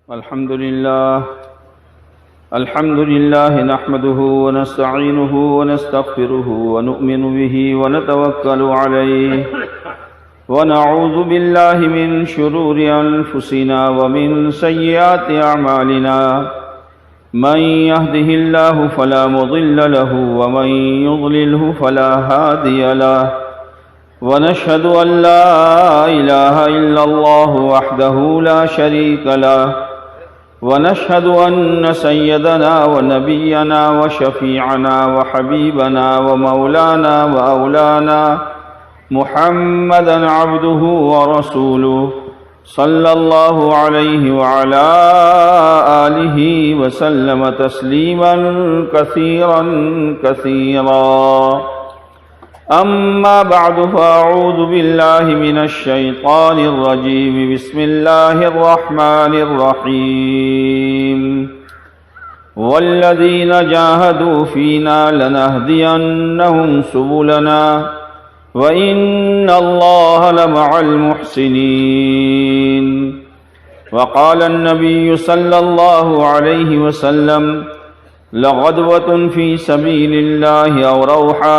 الحمد لله نحمده ونستعينه ونستغفره ونؤمن به ونتوكل عليه ونعوذ بالله من شرور أنفسنا ومن سيئات أعمالنا من يهده الله فلا مضل له ومن يضلله فلا هادي له ونشهد أن لا إله إلا الله وحده لا شريك له ونشهد أن سيدنا ونبينا وشفيعنا وحبيبنا ومولانا وأولانا محمدا عبده ورسوله صلى الله عليه وعلى آله وسلم تسليما كثيرا كثيرا أما بعد فأعوذ بالله من الشيطان الرجيم بسم الله الرحمن الرحيم والذين جاهدوا فينا لنهدينهم سبلنا وإن الله لمع المحسنين وقال النبي صلى الله عليه وسلم لغدوة في سبيل الله أو روحة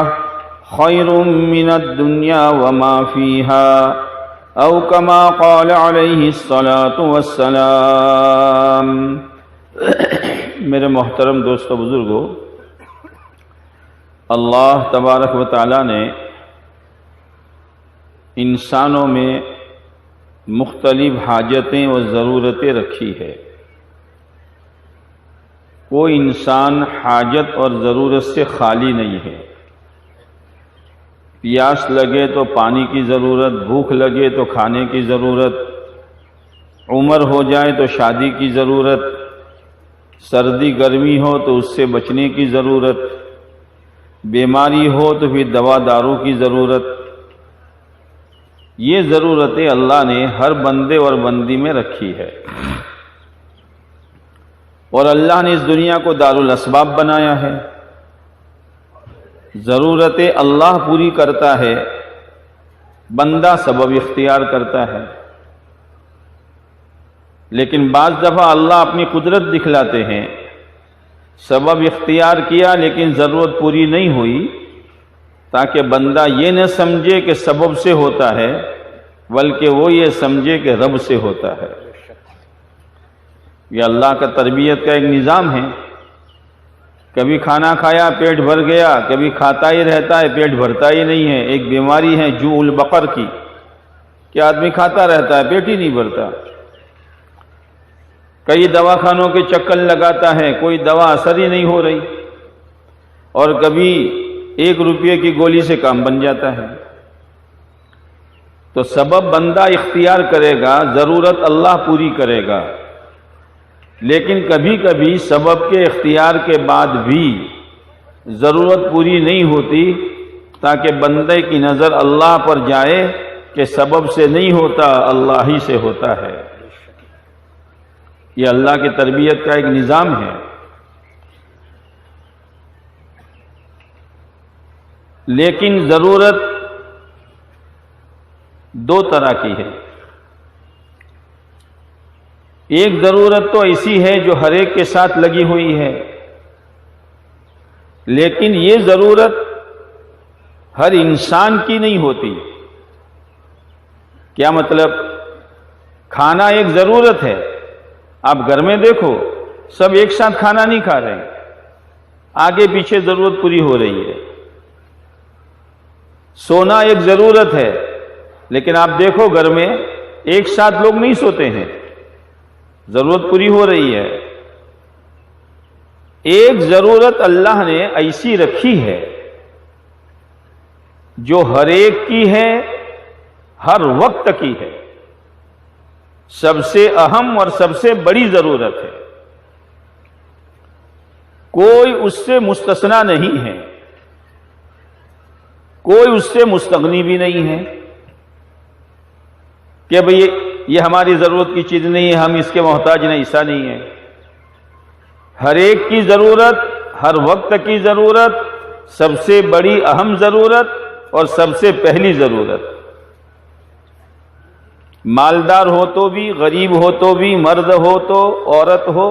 خير من الدنيا وما فيها او كما قال عليه الصلاة والسلام۔ میرے محترم دوستو بزرگو، اللہ تبارک و تعالی نے انسانوں میں مختلف حاجتیں و ضرورتیں رکھی ہے۔ کوئی انسان حاجت اور ضرورت سے خالی نہیں ہے۔ پیاس لگے تو پانی کی ضرورت، بھوک لگے تو کھانے کی ضرورت، عمر ہو جائے تو شادی کی ضرورت، سردی گرمی ہو تو اس سے بچنے کی ضرورت، بیماری ہو تو پھر دوا دارو کی ضرورت۔ یہ ضرورتیں اللہ نے ہر بندے اور بندی میں رکھی ہے، اور اللہ نے اس دنیا کو دارالاسباب بنایا ہے۔ ضرورتیں اللہ پوری کرتا ہے، بندہ سبب اختیار کرتا ہے۔ لیکن بعض دفعہ اللہ اپنی قدرت دکھلاتے ہیں، سبب اختیار کیا لیکن ضرورت پوری نہیں ہوئی، تاکہ بندہ یہ نہ سمجھے کہ سبب سے ہوتا ہے، بلکہ وہ یہ سمجھے کہ رب سے ہوتا ہے۔ یہ اللہ کا تربیت کا ایک نظام ہے۔ کبھی کھانا کھایا پیٹ بھر گیا، کبھی کھاتا ہی رہتا ہے پیٹ بھرتا ہی نہیں ہے۔ ایک بیماری ہے جوع البقر کی، کہ آدمی کھاتا رہتا ہے پیٹ ہی نہیں بھرتا۔ کئی دواخانوں کے چکر لگاتا ہے، کوئی دوا اثر ہی نہیں ہو رہی، اور کبھی 1 روپے کی گولی سے کام بن جاتا ہے۔ تو سبب بندہ اختیار کرے گا، ضرورت اللہ پوری کرے گا، لیکن کبھی کبھی سبب کے اختیار کے بعد بھی ضرورت پوری نہیں ہوتی، تاکہ بندے کی نظر اللہ پر جائے کہ سبب سے نہیں ہوتا، اللہ ہی سے ہوتا ہے۔ یہ اللہ کی تربیت کا ایک نظام ہے۔ لیکن ضرورت 2 طرح کی ہے۔ ایک ضرورت تو ایسی ہے جو ہر ایک کے ساتھ لگی ہوئی ہے، لیکن یہ ضرورت ہر انسان کی نہیں ہوتی۔ کیا مطلب؟ کھانا ایک ضرورت ہے، آپ گھر میں دیکھو سب ایک ساتھ کھانا نہیں کھا رہے ہیں، آگے پیچھے ضرورت پوری ہو رہی ہے۔ سونا ایک ضرورت ہے، لیکن آپ دیکھو گھر میں ایک ساتھ لوگ نہیں سوتے ہیں، ضرورت پوری ہو رہی ہے۔ ایک ضرورت اللہ نے ایسی رکھی ہے جو ہر ایک کی ہے، ہر وقت کی ہے، سب سے اہم اور سب سے بڑی ضرورت ہے، کوئی اس سے مستثنا نہیں ہے، کوئی اس سے مستغنی بھی نہیں ہے کہ بھئی یہ ہماری ضرورت کی چیز نہیں ہے، ہم اس کے محتاج نہیں، ایسا نہیں ہے۔ ہر ایک کی ضرورت، ہر وقت کی ضرورت، سب سے بڑی اہم ضرورت اور سب سے پہلی ضرورت مالدار ہو تو بھی، غریب ہو تو بھی، مرد ہو تو عورت ہو،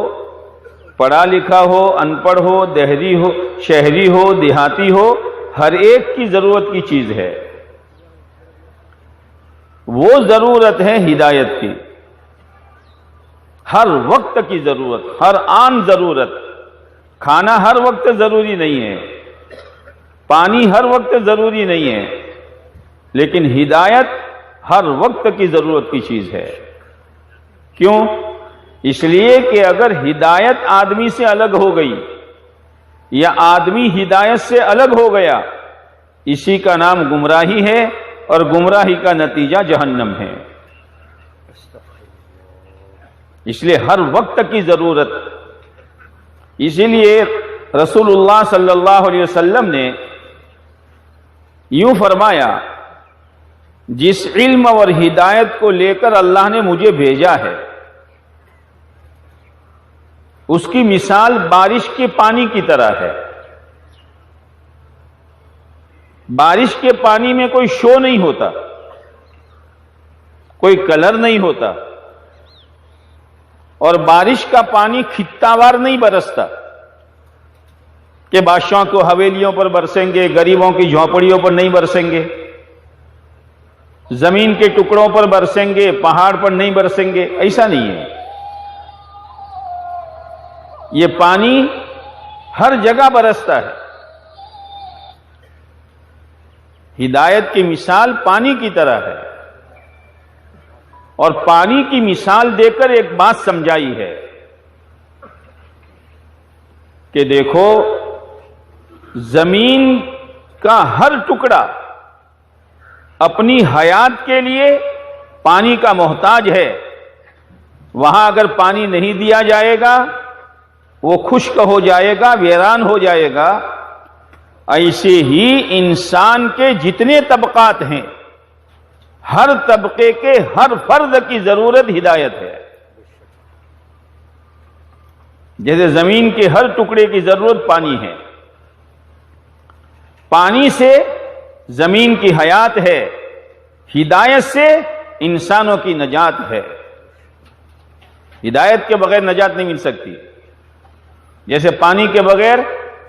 پڑھا لکھا ہو، ان پڑھ ہو، دہری ہو، شہری ہو، دیہاتی ہو، ہر ایک کی ضرورت کی چیز ہے۔ وہ ضرورت ہے ہدایت کی، ہر وقت کی ضرورت، ہر آن ضرورت۔ کھانا ہر وقت ضروری نہیں ہے، پانی ہر وقت ضروری نہیں ہے، لیکن ہدایت ہر وقت کی ضرورت کی چیز ہے۔ کیوں؟ اس لیے کہ اگر ہدایت آدمی سے الگ ہو گئی یا آدمی ہدایت سے الگ ہو گیا، اسی کا نام گمراہی ہے، اور گمراہی کا نتیجہ جہنم ہے۔ اس لیے ہر وقت کی ضرورت۔ اسی لیے رسول اللہ صلی اللہ علیہ وسلم نے یوں فرمایا، جس علم اور ہدایت کو لے کر اللہ نے مجھے بھیجا ہے، اس کی مثال بارش کے پانی کی طرح ہے۔ بارش کے پانی میں کوئی شو نہیں ہوتا، کوئی کلر نہیں ہوتا، اور بارش کا پانی خطہ وار نہیں برستا کہ بادشاہوں کو حویلیوں پر برسیں گے، غریبوں کی جھونپڑیوں پر نہیں برسیں گے، زمین کے ٹکڑوں پر برسیں گے، پہاڑ پر نہیں برسیں گے۔ ایسا نہیں ہے۔ یہ پانی ہر جگہ برستا ہے۔ ہدایت کی مثال پانی کی طرح ہے، اور پانی کی مثال دے کر ایک بات سمجھائی ہے کہ دیکھو، زمین کا ہر ٹکڑا اپنی حیات کے لیے پانی کا محتاج ہے۔ وہاں اگر پانی نہیں دیا جائے گا وہ خشک ہو جائے گا، ویران ہو جائے گا۔ ایسے ہی انسان کے جتنے طبقات ہیں، ہر طبقے کے ہر فرد کی ضرورت ہدایت ہے۔ جیسے زمین کے ہر ٹکڑے کی ضرورت پانی ہے، پانی سے زمین کی حیات ہے، ہدایت سے انسانوں کی نجات ہے۔ ہدایت کے بغیر نجات نہیں مل سکتی، جیسے پانی کے بغیر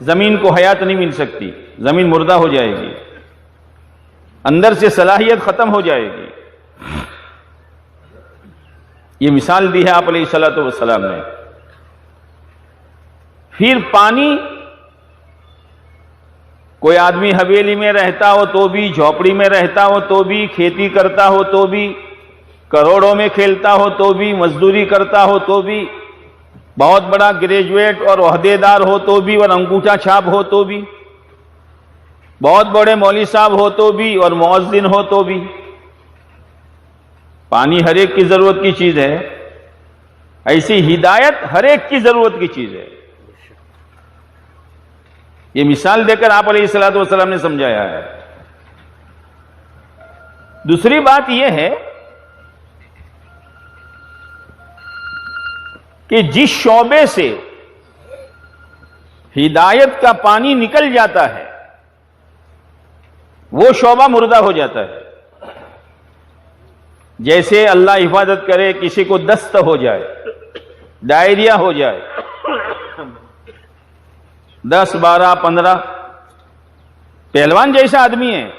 زمین کو حیات نہیں مل سکتی، زمین مردہ ہو جائے گی، اندر سے صلاحیت ختم ہو جائے گی۔ یہ مثال دی ہے آپ علیہ الصلوۃ والسلام نے۔ پھر پانی، کوئی آدمی حویلی میں رہتا ہو تو بھی، جھوپڑی میں رہتا ہو تو بھی، کھیتی کرتا ہو تو بھی، کروڑوں میں کھیلتا ہو تو بھی، مزدوری کرتا ہو تو بھی، بہت بڑا گریجویٹ اور عہدے دار ہو تو بھی، اور انگوٹھا چھاپ ہو تو بھی، بہت بڑے مولوی صاحب ہو تو بھی، اور مؤذن ہو تو بھی، پانی ہر ایک کی ضرورت کی چیز ہے۔ ایسی ہدایت ہر ایک کی ضرورت کی چیز ہے۔ یہ مثال دے کر آپ علیہ الصلوۃ والسلام نے سمجھایا ہے۔ دوسری بات یہ ہے کہ جس شعبے سے ہدایت کا پانی نکل جاتا ہے وہ شعبہ مردہ ہو جاتا ہے۔ جیسے اللہ حفاظت کرے، کسی کو دست ہو جائے، ڈائریا ہو جائے، 10 12 15 پہلوان جیسا آدمی ہے،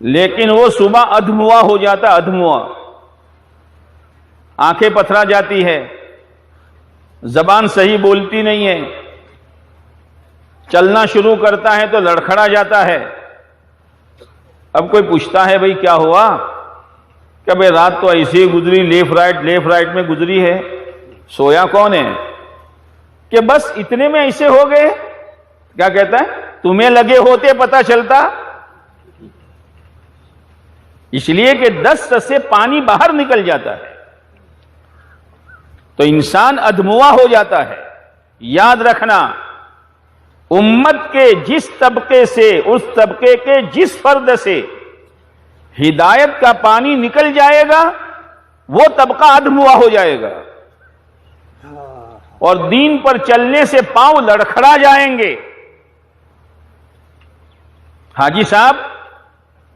لیکن وہ صبح ادھموا ہو جاتا، ادھموا، آنکھیں پتھرا جاتی ہے، زبان صحیح بولتی نہیں ہے، چلنا شروع کرتا ہے تو لڑکھڑا جاتا ہے۔ اب کوئی پوچھتا ہے بھئی کیا ہوا؟ کہ بھئی رات تو ایسے ہی گزری، لیفٹ رائٹ میں گزری ہے، سویا کون ہے؟ کہ بس اتنے میں ایسے ہو گئے۔ کیا کہتا ہے؟ تمہیں لگے ہوتے پتہ چلتا۔ اس لیے کہ دست سے پانی باہر نکل جاتا ہے تو انسان ادھموا ہو جاتا ہے۔ یاد رکھنا، امت کے جس طبقے سے، اس طبقے کے جس فرد سے ہدایت کا پانی نکل جائے گا وہ طبقہ ادھموا ہو جائے گا، اور دین پر چلنے سے پاؤں لڑکھڑا جائیں گے۔ حاجی صاحب،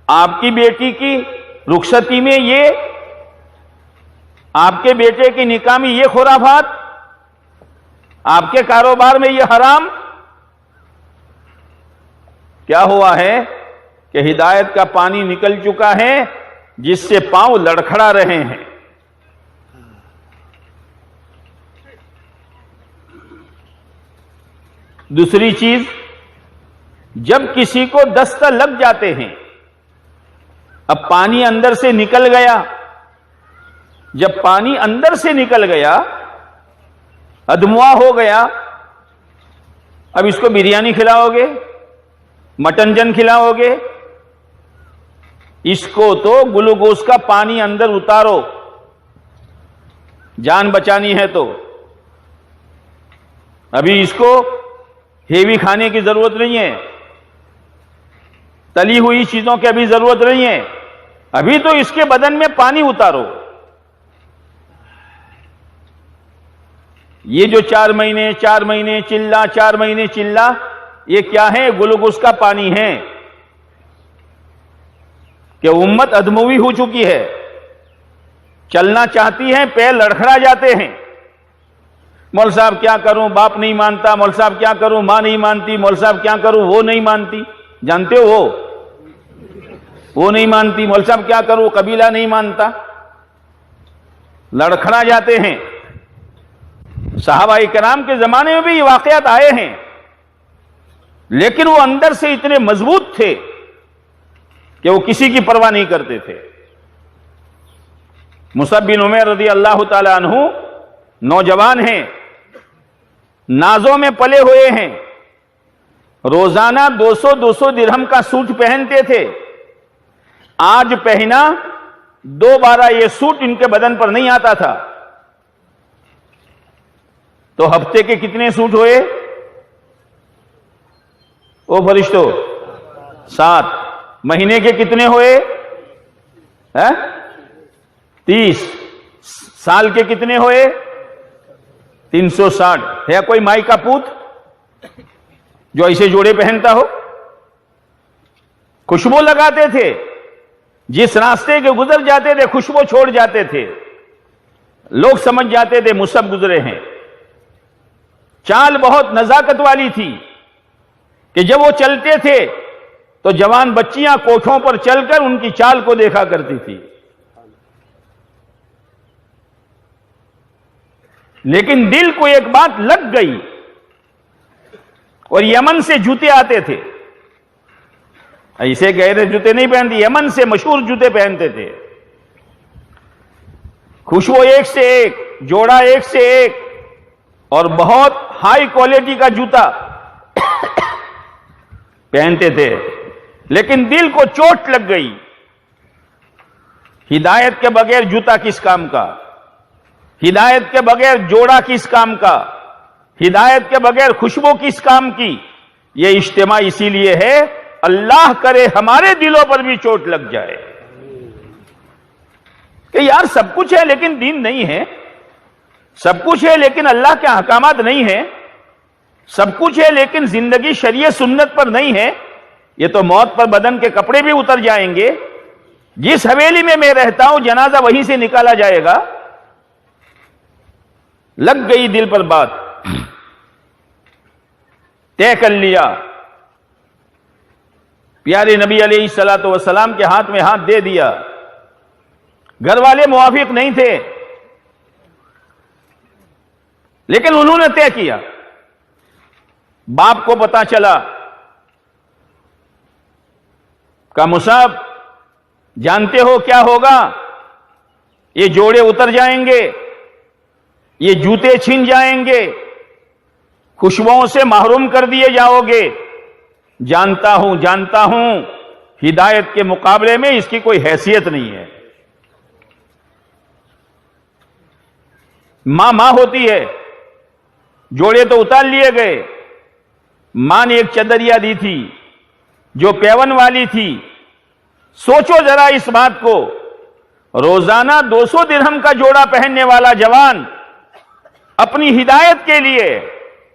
آپ کی بیٹی کی رخصتی میں یہ، آپ کے بیٹے کی نکاح میں یہ خرافات، آپ کے کاروبار میں یہ حرام. کیا ہوا ہے کہ ہدایت کا پانی نکل چکا ہے جس سے پاؤں لڑکھڑا رہے ہیں. دوسری چیز، جب کسی کو دست لگ جاتے ہیں، اب پانی اندر سے نکل گیا، جب پانی اندر سے نکل گیا، ادموا ہو گیا، اب اس کو بریانی کھلاؤ گے، مٹن جن کھلاؤ گے؟ اس کو تو گلوکوز کا پانی اندر اتارو، جان بچانی ہے تو. ابھی اس کو ہیوی کھانے کی ضرورت نہیں ہے، تلی ہوئی چیزوں کی ابھی ضرورت نہیں ہے، ابھی تو اس کے بدن میں پانی اتارو. یہ جو 4 مہینے چلا، 4 مہینے چلا، یہ کیا ہے؟ گلوکوز کا پانی ہے کہ امت ادموی ہو چکی ہے، چلنا چاہتی ہے، پیر لڑکھڑا جاتے ہیں. مول صاحب کیا کروں، باپ نہیں مانتا، مول صاحب کیا کروں، ماں نہیں مانتی، مول صاحب کیا کروں، وہ نہیں مانتی. جانتے ہو وہ نہیں مانتی، مول صاحب کیا کروں، قبیلہ نہیں مانتا، لڑکھڑا جاتے ہیں. صحابہ کرام کے زمانے میں بھی یہ واقعات آئے ہیں، لیکن وہ اندر سے اتنے مضبوط تھے کہ وہ کسی کی پرواہ نہیں کرتے تھے. مصعب بن عمیر رضی اللہ تعالی عنہ نوجوان ہیں، نازوں میں پلے ہوئے ہیں، روزانہ 200 درہم کا سوٹ پہنتے تھے. آج پہنا، دوبارہ یہ سوٹ ان کے بدن پر نہیں آتا تھا. تو ہفتے کے کتنے سوٹ ہوئے؟ او فرشتو 7. مہینے کے کتنے ہوئے؟ 30. سال کے کتنے ہوئے؟ 360. ہے کوئی مائی کا پوت جو ایسے جوڑے پہنتا ہو؟ خوشبو لگاتے تھے، جس راستے کے گزر جاتے تھے خوشبو چھوڑ جاتے تھے، لوگ سمجھ جاتے تھے مصعب گزرے ہیں. چال بہت نزاکت والی تھی کہ جب وہ چلتے تھے تو جوان بچیاں کوٹھوں پر چل کر ان کی چال کو دیکھا کرتی تھی. لیکن دل کو ایک بات لگ گئی، اور یمن سے جوتے آتے تھے، ایسے گہرے جوتے نہیں پہنتے، یمن سے مشہور جوتے پہنتے تھے. خوشبو ایک سے ایک، جوڑا ایک سے ایک، اور بہت ہائی کوالٹی کا جوتا پہنتے تھے. لیکن دل کو چوٹ لگ گئی. ہدایت کے بغیر جوتا کس کام کا؟ ہدایت کے بغیر جوڑا کس کام کا؟ ہدایت کے بغیر خوشبو کس کام کی؟ یہ اجتماع اسی لیے ہے، اللہ کرے ہمارے دلوں پر بھی چوٹ لگ جائے کہ یار سب کچھ ہے لیکن دین نہیں ہے، سب کچھ ہے لیکن اللہ کے احکامات نہیں ہیں، سب کچھ ہے لیکن زندگی شریعت سنت پر نہیں ہے. یہ تو موت پر بدن کے کپڑے بھی اتر جائیں گے. جس حویلی میں میں رہتا ہوں جنازہ وہیں سے نکالا جائے گا. لگ گئی دل پر بات، طے کر لیا. پیارے نبی علیہ الصلوۃ والسلام کے ہاتھ میں ہاتھ دے دیا. گھر والے موافق نہیں تھے، لیکن انہوں نے طے کیا. باپ کو پتا چلا، کہا مصعب جانتے ہو کیا ہوگا؟ یہ جوڑے اتر جائیں گے، یہ جوتے چھن جائیں گے، خوشبوؤں سے محروم کر دیے جاؤ گے. جانتا ہوں ہدایت کے مقابلے میں اس کی کوئی حیثیت نہیں ہے. ماں ہوتی ہے، جوڑے تو اتار لیے گئے. ماں نے ایک چدریا دی تھی جو پیون والی تھی. سوچو ذرا اس بات کو، روزانہ 200 درہم کا جوڑا پہننے والا جوان اپنی ہدایت کے لیے،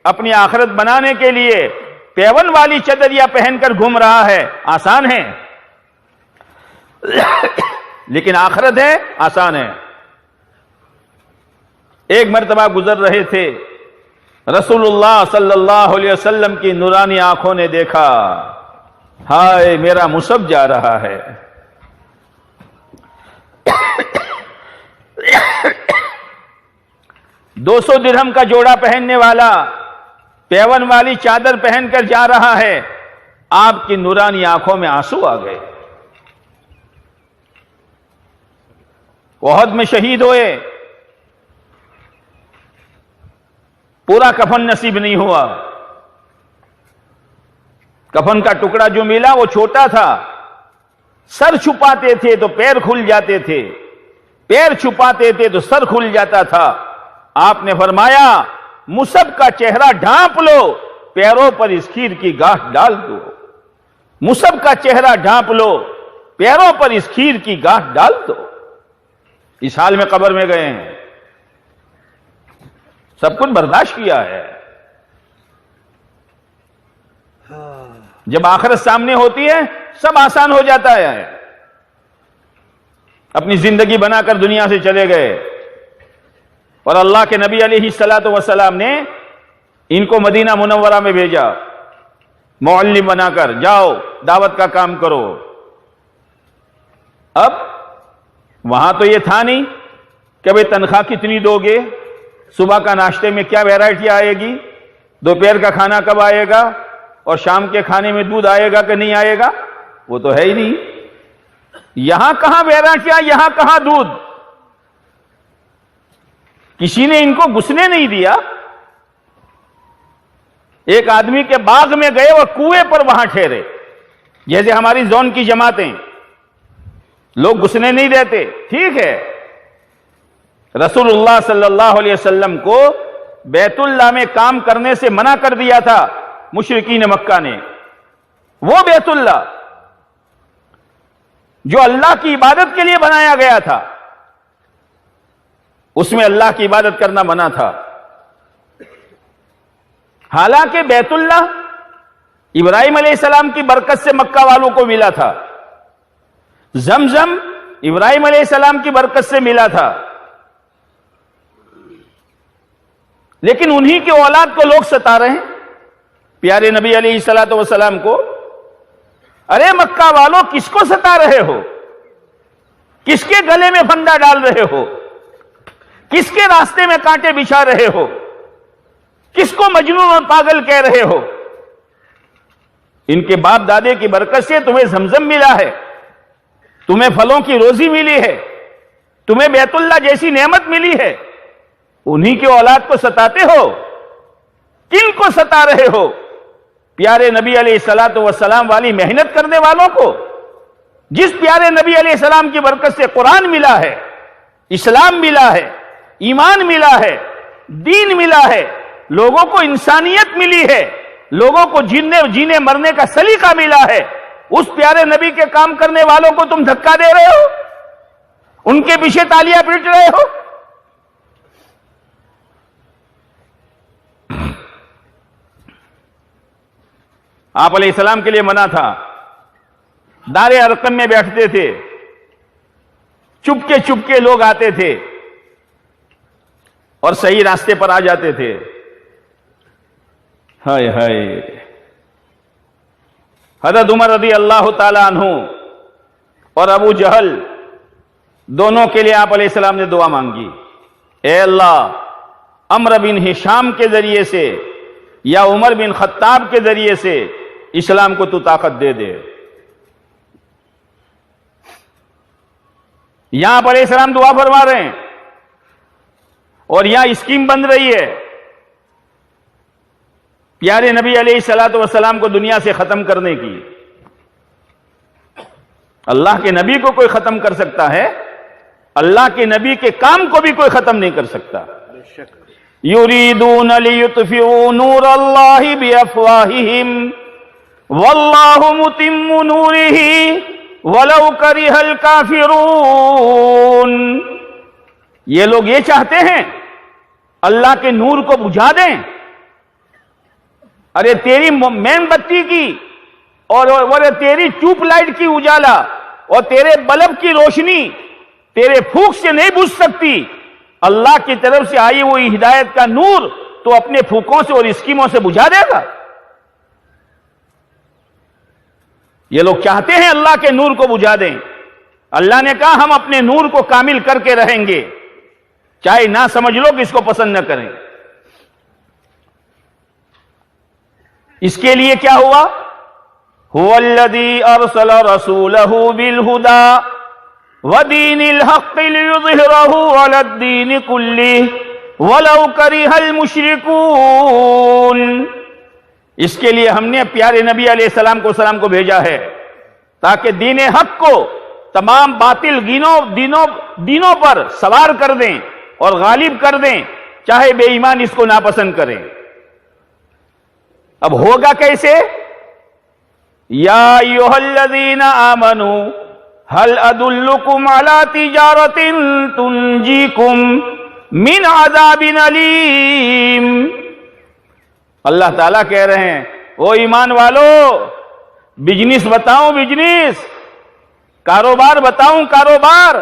اپنی آخرت بنانے کے لیے پیون والی چدریا پہن کر گھوم رہا ہے. آسان ہے؟ لیکن آخرت ہے آسان ہے. ایک مرتبہ گزر رہے تھے, رسول اللہ صلی اللہ علیہ وسلم کی نورانی آنکھوں نے دیکھا, ہائے میرا مصحف جا رہا ہے. 200 درہم کا جوڑا پہننے والا پیون والی چادر پہن کر جا رہا ہے, آپ کی نورانی آنکھوں میں آنسو آ گئے. احد میں شہید ہوئے, پورا کفن نصیب نہیں ہوا. کفن کا ٹکڑا جو ملا وہ چھوٹا تھا, سر چھپاتے تھے تو پیر کھل جاتے تھے, پیر چھپاتے تھے تو سر کھل جاتا تھا. آپ نے فرمایا مصحف کا چہرہ ڈھانپ لو, پیروں پر اس کھیر کی گاٹھ ڈال دو. مصحف کا چہرہ ڈھانپ لو, پیروں پر اس کھیر کی گاٹھ ڈال دو. اس حال میں قبر میں گئے ہیں, سب کچھ برداشت کیا ہے. جب آخرت سامنے ہوتی ہے سب آسان ہو جاتا ہے. اپنی زندگی بنا کر دنیا سے چلے گئے, اور اللہ کے نبی علیہ الصلوۃ والسلام نے ان کو مدینہ منورہ میں بھیجا, معلم بنا کر جاؤ دعوت کا کام کرو. اب وہاں تو یہ تھا نہیں کہ بھئی تنخواہ کتنی دو گے, صبح کا ناشتے میں کیا ویرائٹی آئے گی, دوپہر کا کھانا کب آئے گا, اور شام کے کھانے میں دودھ آئے گا کہ نہیں آئے گا, وہ تو ہے ہی نہیں. یہاں کہاں ویرائٹیاں, یہاں کہاں دودھ. کسی نے ان کو گھسنے نہیں دیا. ایک آدمی کے باغ میں گئے اور کنویں پر وہاں ٹھہرے, جیسے ہماری زون کی جماعتیں, لوگ گھسنے نہیں دیتے. ٹھیک ہے, رسول اللہ صلی اللہ علیہ وسلم کو بیت اللہ میں کام کرنے سے منع کر دیا تھا مشرکین مکہ نے. وہ بیت اللہ جو اللہ کی عبادت کے لیے بنایا گیا تھا, اس میں اللہ کی عبادت کرنا منع تھا. حالانکہ بیت اللہ ابراہیم علیہ السلام کی برکت سے مکہ والوں کو ملا تھا, زمزم ابراہیم علیہ السلام کی برکت سے ملا تھا, لیکن انہی کے اولاد کو لوگ ستا رہے ہیں. پیارے نبی علیہ الصلوۃ والسلام کو, ارے مکہ والوں کس کو ستا رہے ہو, کس کے گلے میں پھندا ڈال رہے ہو, کس کے راستے میں کانٹے بچھا رہے ہو, کس کو مجنون اور پاگل کہہ رہے ہو. ان کے باپ دادے کی برکت سے تمہیں زمزم ملا ہے, تمہیں پھلوں کی روزی ملی ہے, تمہیں بیت اللہ جیسی نعمت ملی ہے. انہی کے اولاد کو ستاتے ہو. کن کو ستا رہے ہو؟ پیارے نبی علیہ الصلوۃ والسلام والی محنت کرنے والوں کو. جس پیارے نبی علیہ السلام کی برکت سے قرآن ملا ہے, اسلام ملا ہے, ایمان ملا ہے, دین ملا ہے, لوگوں کو انسانیت ملی ہے, لوگوں کو جینے مرنے کا سلیقہ ملا ہے, اس پیارے نبی کے کام کرنے والوں کو تم دھکا دے رہے ہو, ان کے پیچھے تالیاں پیٹ رہے ہو. آپ علیہ السلام کے لیے منع تھا. دار ارقم میں بیٹھتے تھے, چپ کے لوگ آتے تھے اور صحیح راستے پر آ جاتے تھے. ہائے ہائے. حضرت عمر رضی اللہ تعالی عنہ اور ابو جہل دونوں کے لیے آپ علیہ السلام نے دعا مانگی, اے اللہ عمرو بن ہشام کے ذریعے سے یا عمر بن خطاب کے ذریعے سے اسلام کو تو طاقت دے دے. یہاں آپ علیہ السلام دعا فرما رہے ہیں اور یہاں اسکیم بن رہی ہے پیارے نبی علیہ الصلوۃ والسلام کو دنیا سے ختم کرنے کی. اللہ کے نبی کو کوئی ختم کر سکتا ہے, اللہ کے نبی کے کام کو بھی کوئی ختم نہیں کر سکتا. یریدون لیطفئوا نور اللہ بافواہہم واللہ متم نورہ ولو کرہ الکافرون. یہ لوگ یہ چاہتے ہیں اللہ کے نور کو بجھا دیں. ارے تیری مین بتی کی اور تیری ٹیوب لائٹ کی اجالا اور تیرے بلب کی روشنی تیرے پھونک سے نہیں بجھ سکتی. اللہ کی طرف سے آئی ہوئی ہدایت کا نور تو اپنے پھونکوں سے اور اسکیموں سے بجھا دے گا. یہ لوگ چاہتے ہیں اللہ کے نور کو بجھا دیں. اللہ نے کہا ہم اپنے نور کو کامل کر کے رہیں گے، چاہے نہ سمجھ لو کہ اس کو پسند نہ کریں. اس کے لیے کیا ہوا؟ هو الذی ارسل رسولہ بالہدی ودین الحق لیظہرہ علی الدین کلہ ولو کرہ المشرکون. اس کے لیے ہم نے پیارے نبی علیہ السلام کو بھیجا ہے تاکہ دین حق کو تمام باطل دینوں پر سوار کر دیں اور غالب کر دیں، چاہے بے ایمان اس کو ناپسند کریں. اب ہوگا کیسے؟ یا ایھا الذین آمنوا هل ادلکم علی تجارۃ تنجیکم من عذاب علیم. اللہ تعالیٰ کہہ رہے ہیں او ایمان والو، بزنس بتاؤں، بزنس، کاروبار بتاؤں، کاروبار.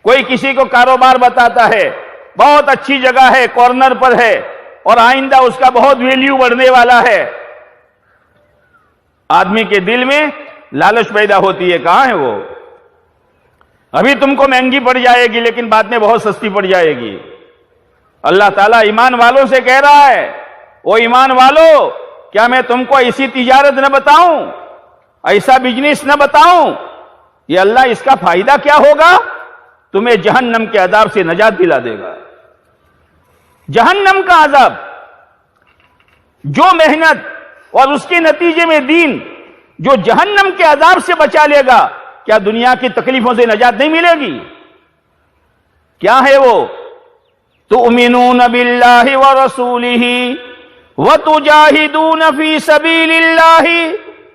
کوئی کسی کو کاروبار بتاتا ہے بہت اچھی جگہ ہے، کارنر پر ہے اور آئندہ اس کا بہت ویلیو بڑھنے والا ہے. آدمی کے دل میں لالچ پیدا ہوتی ہے، کہاں ہے وہ؟ ابھی تم کو مہنگی پڑ جائے گی لیکن بعد میں بہت سستی پڑ جائے گی. اللہ تعالیٰ ایمان والوں سے کہہ رہا ہے او ایمان والو، کیا میں تم کو ایسی تجارت نہ بتاؤں، ایسا بزنس نہ بتاؤں؟ یہ اللہ اس کا فائدہ کیا ہوگا؟ تمہیں جہنم کے عذاب سے نجات دلا دے گا. جہنم کا عذاب، جو محنت اور اس کے نتیجے میں دین جو جہنم کے عذاب سے بچا لے گا، کیا دنیا کی تکلیفوں سے نجات نہیں ملے گی؟ کیا ہے وہ؟ تؤمنون باللہ ورسولہ وتجاہدون فی سبیل اللہ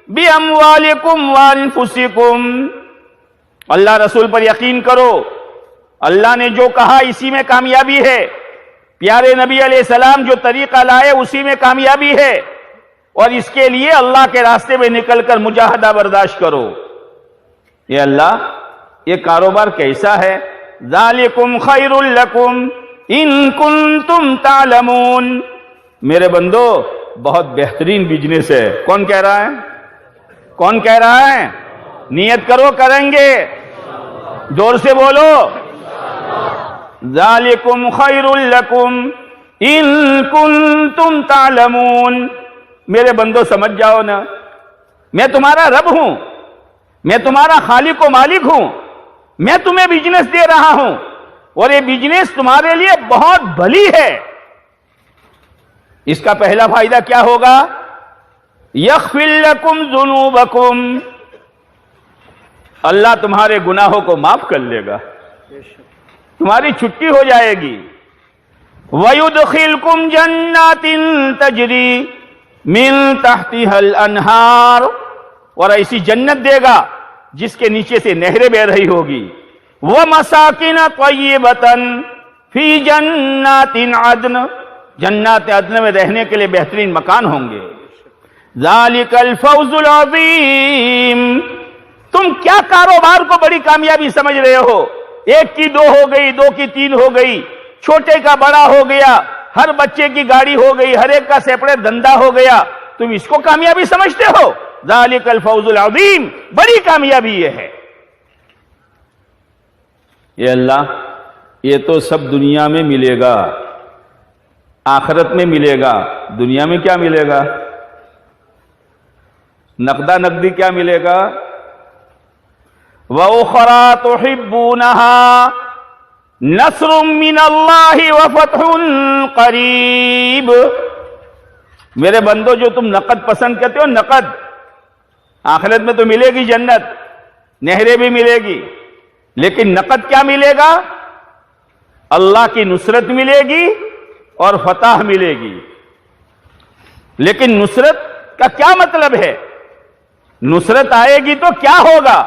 باموالکم وانفسکم. اللہ رسول پر یقین کرو، اللہ نے جو کہا اسی میں کامیابی ہے. پیارے نبی علیہ السلام جو طریقہ لائے اسی میں کامیابی ہے، اور اس کے لیے اللہ کے راستے میں نکل کر مجاہدہ برداشت کرو. یہ اللہ، یہ کاروبار کیسا ہے؟ ذالکم خیر لکم ان کنتم تعلمون. میرے بندو بہت بہترین بزنس ہے. کون کہہ رہا ہے؟ کون کہہ رہا ہے؟ نیت کرو، کریں گے. زور سے بولو. ذالکم خیر لکم ان کنتم تعلمون. میرے بندو سمجھ جاؤ نا، میں تمہارا رب ہوں، میں تمہارا خالق و مالک ہوں. میں تمہیں بزنس دے رہا ہوں اور یہ بزنس تمہارے لیے بہت بھلی ہے. اس کا پہلا فائدہ کیا ہوگا؟ یغفر لکم ذنوبکم. اللہ تمہارے گناہوں کو معاف کر لے گا، تمہاری چھٹی ہو جائے گی. وَيُدْخِلْكُمْ جَنَّاتٍ تَجْرِي مِن تَحْتِهَا الْأَنْهَارُ. اور ایسی جنت دے گا جس کے نیچے سے نہریں بہ رہی ہوگی. وَمَسَاكِنَ طَيِّبَةً فِي جَنَّاتٍ عَدْنٍ. جنات عدن میں رہنے کے لیے بہترین مکان ہوں گے. ذَلِكَ الْفَوْزُ الْعَظِيمُ. تم کیا کاروبار کو بڑی کامیابی سمجھ رہے ہو؟ ایک کی 2 ہو گئی، 2 کی 3 ہو گئی، چھوٹے کا بڑا ہو گیا، ہر بچے کی گاڑی ہو گئی، ہر ایک کا سیپریٹ دھندا ہو گیا. تم اس کو کامیابی سمجھتے ہو؟ ذَلِكَ الْفَوْزُ الْعَظِيمُ. بڑی کامیابی یہ ہے. یہ اللہ، یہ تو سب دنیا میں ملے گا، آخرت میں ملے گا. دنیا میں کیا ملے گا؟ نقدہ نقدی کیا ملے گا؟ وَأُخْرَى تُحِبُّونَهَا نَصْرٌ مِّنَ اللَّهِ وَفَتْحٌ قَرِيبٌ. میرے بندو، جو تم نقد پسند کرتے ہو، نقد، آخرت میں تو ملے گی جنت، نہریں بھی ملے گی، لیکن نقد کیا ملے گا؟ اللہ کی نصرت ملے گی اور فتح ملے گی. لیکن نصرت کا کیا مطلب ہے؟ نصرت آئے گی تو کیا ہوگا؟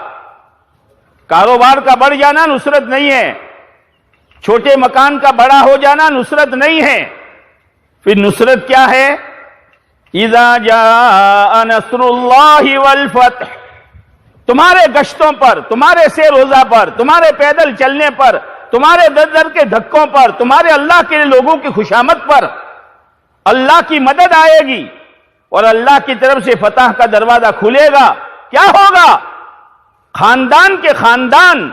کاروبار کا بڑھ جانا نصرت نہیں ہے، چھوٹے مکان کا بڑا ہو جانا نصرت نہیں ہے. پھر نصرت کیا ہے؟ اذا جاء نصر اللہ والفتح تمہارے گشتوں پر، تمہارے سیر روزہ پر، تمہارے پیدل چلنے پر، تمہارے در در کے دھکوں پر، تمہارے اللہ کے لوگوں کی خوشامد پر اللہ کی مدد آئے گی اور اللہ کی طرف سے فتح کا دروازہ کھلے گا۔ کیا ہوگا؟ خاندان کے خاندان،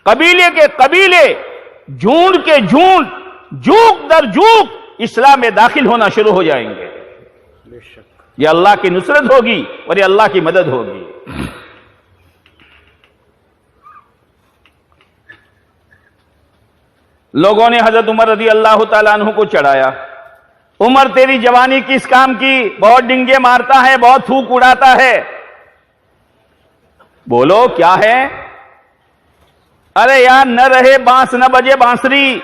قبیلے کے قبیلے، جھونڈ کے جھونڈ، جوک در جوک اسلام میں داخل ہونا شروع ہو جائیں گے۔ یہ اللہ کی نصرت ہوگی اور یہ اللہ کی مدد ہوگی۔ لوگوں نے حضرت عمر رضی اللہ تعالیٰ عنہ کو چڑھایا، عمر تیری جوانی کس کام کی؟ بہت ڈنگے مارتا ہے، بہت تھوک اڑاتا ہے۔ بولو کیا ہے؟ ارے یار نہ رہے بانس نہ بجے بانسری،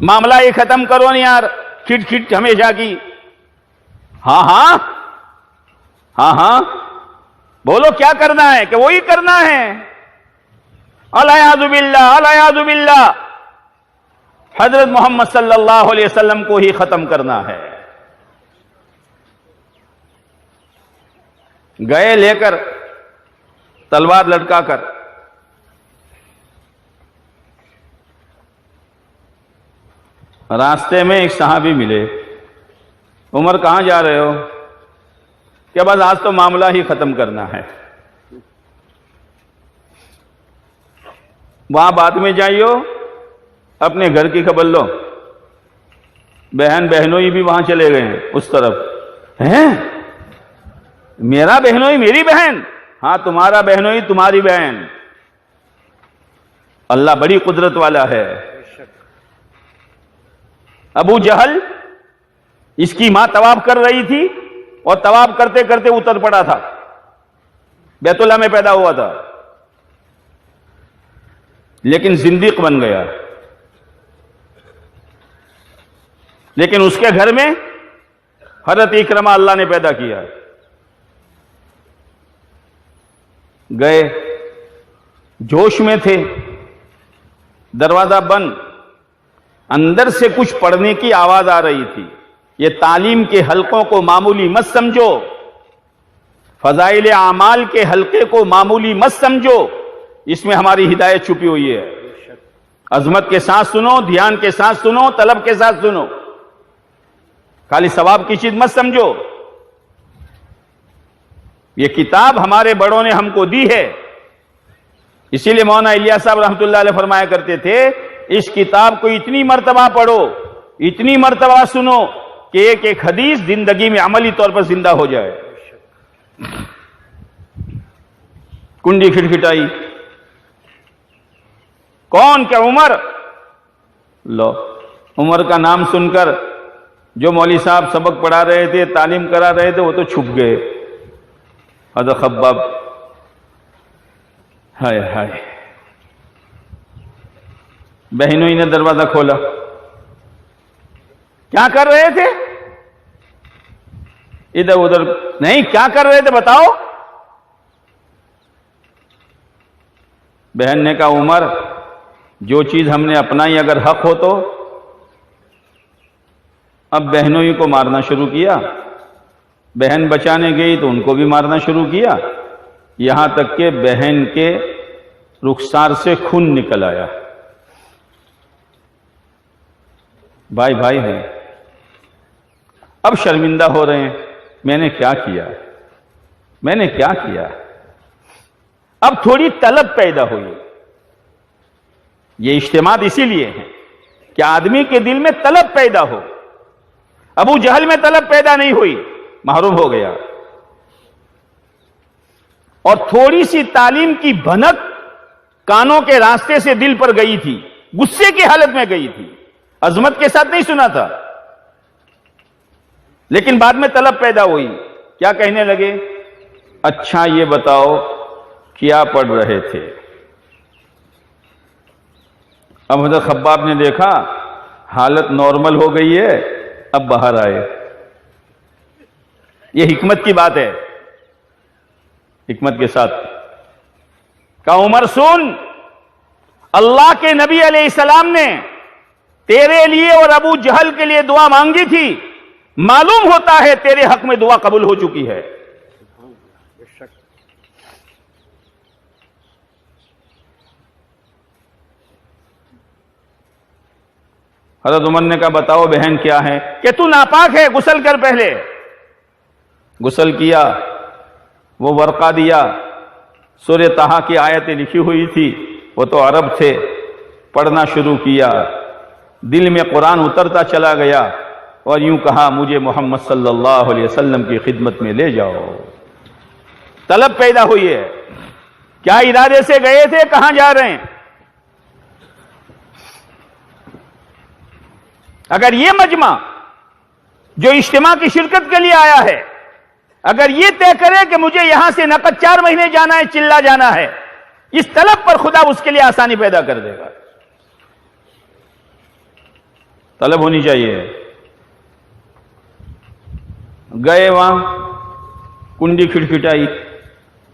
معاملہ یہ ختم کرو نا یار، کھٹ کھٹ ہمیشہ کی۔ ہاں ہاں ہاں ہاں بولو کیا کرنا ہے؟ کہ وہی کرنا ہے۔ الیاذ باللہ الیاذ باللہ، حضرت محمد صلی اللہ علیہ وسلم کو ہی ختم کرنا ہے۔ گئے لے کر تلوار لٹکا کر، راستے میں ایک صحابی ملے، عمر کہاں جا رہے ہو؟ کہ بس آج تو معاملہ ہی ختم کرنا ہے۔ وہاں بعد میں جائیو، اپنے گھر کی خبر لو۔ بہن بہنوئی بھی وہاں چلے گئے ہیں اس طرف۔ ہیں میرا بہنوئی میری بہن؟ ہاں تمہارا بہنوئی تمہاری بہن۔ اللہ بڑی قدرت والا ہے۔ ابو جہل، اس کی ماں طواف کر رہی تھی اور طواف کرتے کرتے اتر پڑا تھا، بیت اللہ میں پیدا ہوا تھا، لیکن زندیق بن گیا۔ لیکن اس کے گھر میں حضرت اکرمہ اللہ نے پیدا کیا۔ گئے، جوش میں تھے، دروازہ بند، اندر سے کچھ پڑھنے کی آواز آ رہی تھی۔ یہ تعلیم کے حلقوں کو معمولی مت سمجھو، فضائل اعمال کے حلقے کو معمولی مت سمجھو، اس میں ہماری ہدایت چھپی ہوئی ہے۔ عظمت کے ساتھ سنو، دھیان کے ساتھ سنو، طلب کے ساتھ سنو، خالی ثواب کی چیز مت سمجھو۔ یہ کتاب ہمارے بڑوں نے ہم کو دی ہے، اسی لیے مولانا الیاس صاحب رحمۃ اللہ علیہ فرمایا کرتے تھے، اس کتاب کو اتنی مرتبہ پڑھو، اتنی مرتبہ سنو کہ ایک ایک حدیث زندگی میں عملی طور پر زندہ ہو جائے۔ کنڈی کھٹکھٹائی، کون؟ کیا عمر؟ لو، عمر کا نام سن کر جو مولوی صاحب سبق پڑھا رہے تھے، تعلیم کرا رہے تھے، وہ تو چھپ گئے۔ حضرت خباب، ہائے ہائے، بہنوں ہی نے دروازہ کھولا۔ کیا کر رہے تھے؟ ادھر ادھر نہیں، کیا کر رہے تھے بتاؤ؟ بہن نے کہا عمر، جو چیز ہم نے اپنائی اگر حق ہو تو اب بہنوں ہی کو مارنا شروع کیا۔ بہن بچانے گئی تو ان کو بھی مارنا شروع کیا، یہاں تک کہ بہن کے رخسار سے خون نکل آیا۔ بھائی بھائی ہیں، اب شرمندہ ہو رہے ہیں، میں نے کیا کیا، میں نے کیا کیا۔ اب تھوڑی طلب پیدا ہوئی۔ یہ اجتماع اسی لیے ہے کہ آدمی کے دل میں طلب پیدا ہو۔ ابو جہل میں طلب پیدا نہیں ہوئی، محروم ہو گیا۔ اور تھوڑی سی تعلیم کی بھنک کانوں کے راستے سے دل پر گئی تھی، غصے کی حالت میں گئی تھی، عظمت کے ساتھ نہیں سنا تھا، لیکن بعد میں طلب پیدا ہوئی۔ کیا کہنے لگے؟ اچھا یہ بتاؤ کیا پڑھ رہے تھے؟ اب حضرت خباب نے دیکھا حالت نارمل ہو گئی ہے، اب باہر آئے۔ یہ حکمت کی بات ہے، حکمت کے ساتھ کہا عمر سن، اللہ کے نبی علیہ السلام نے تیرے لیے اور ابو جہل کے لیے دعا مانگی تھی، معلوم ہوتا ہے تیرے حق میں دعا قبول ہو چکی ہے۔ حضرت عمر نے کہا بتاؤ بہن کیا ہے؟ کہ تو ناپاک ہے، غسل کر پہلے۔ غسل کیا، وہ ورقہ دیا، سورہ طٰہٰ کی آیتیں لکھی ہوئی تھی، وہ تو عرب تھے، پڑھنا شروع کیا، دل میں قرآن اترتا چلا گیا، اور یوں کہا مجھے محمد صلی اللہ علیہ وسلم کی خدمت میں لے جاؤ۔ طلب پیدا ہوئی ہے، کیا ارادے سے گئے تھے، کہاں جا رہے ہیں؟ اگر یہ مجمع جو اجتماع کی شرکت کے لیے آیا ہے، اگر یہ طے کرے کہ مجھے یہاں سے نقد 4 مہینے جانا ہے، چلا جانا ہے، اس طلب پر خدا اس کے لیے آسانی پیدا کر دے گا۔ طلب ہونی چاہیے۔ گئے وہاں، کنڈی کھٹکھٹائی،